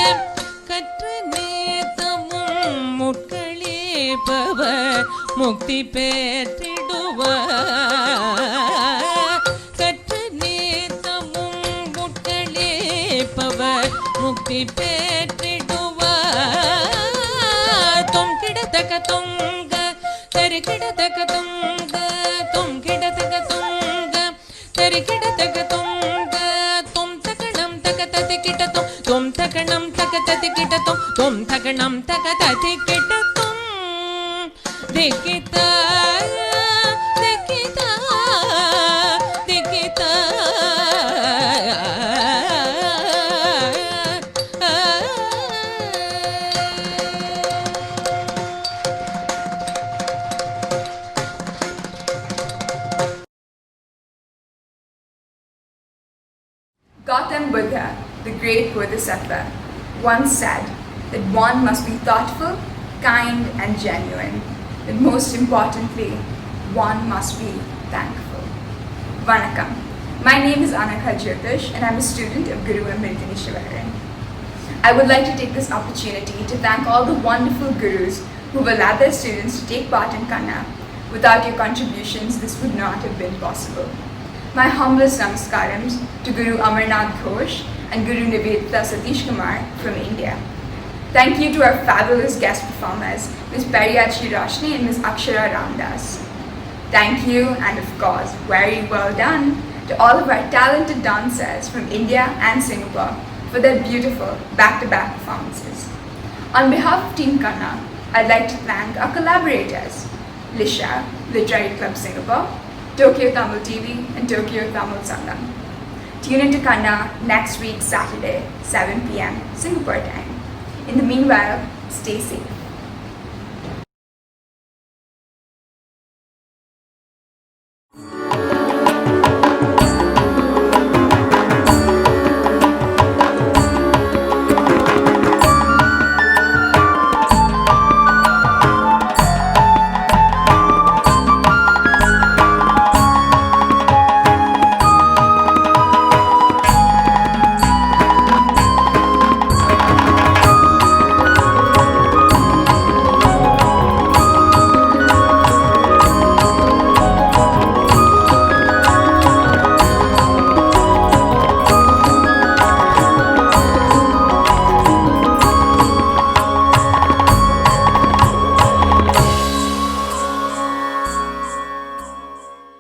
கற்ற நேதமும் முட்களேபவர் முக்தி பெற்றிடுவார் கற்ற நேதமும் முட்களேபவர் முக்தி பெற்றிடுவார் தொம் கிடத்தக்க தொங்க தரு கிடத்தக்க தொங்க தொம் கிடத்தக்க தொங்க தரு கிடத்தக்க தொங்க தொம் தகணம் தக ததி கிடத்தோம் தொம் தகணம் தக ததி கிடத்தோம் தொம் தகணம் தக ததி கிடத்தோம் திகிதா திகிதா திகிதா Gautam Buddha, the great Bodhisattva, once said that one must be thoughtful, kind and genuine, but most importantly, one must be thankful. Vanakkam. My name is Anakha Jyotish and I'm a student of Guru Amritini Shivaharan. I would like to take this opportunity to thank all the wonderful gurus who have allowed their students to take part in Kanna. Without your contributions, this would not have been possible. My humblest namaskarams to Guru Amarnath Ghosh and Guru Nivedita Satish Kumar from India. Thank you to our fabulous guest performers, Ms. Periyachi Roshni and Ms. Akshara Ramdas. Thank you, and of course, very well done to all of our talented dancers from India and Singapore for their beautiful back-to-back performances. On behalf of Team Kanna, I'd like to thank our collaborators, Lisha, Literary Club Singapore, Tokyo Tamil TV and Tokyo Tamil Sangam. Tune into Kanna next week Saturday, 7 p.m. Singapore time. In the meanwhile, stay safe.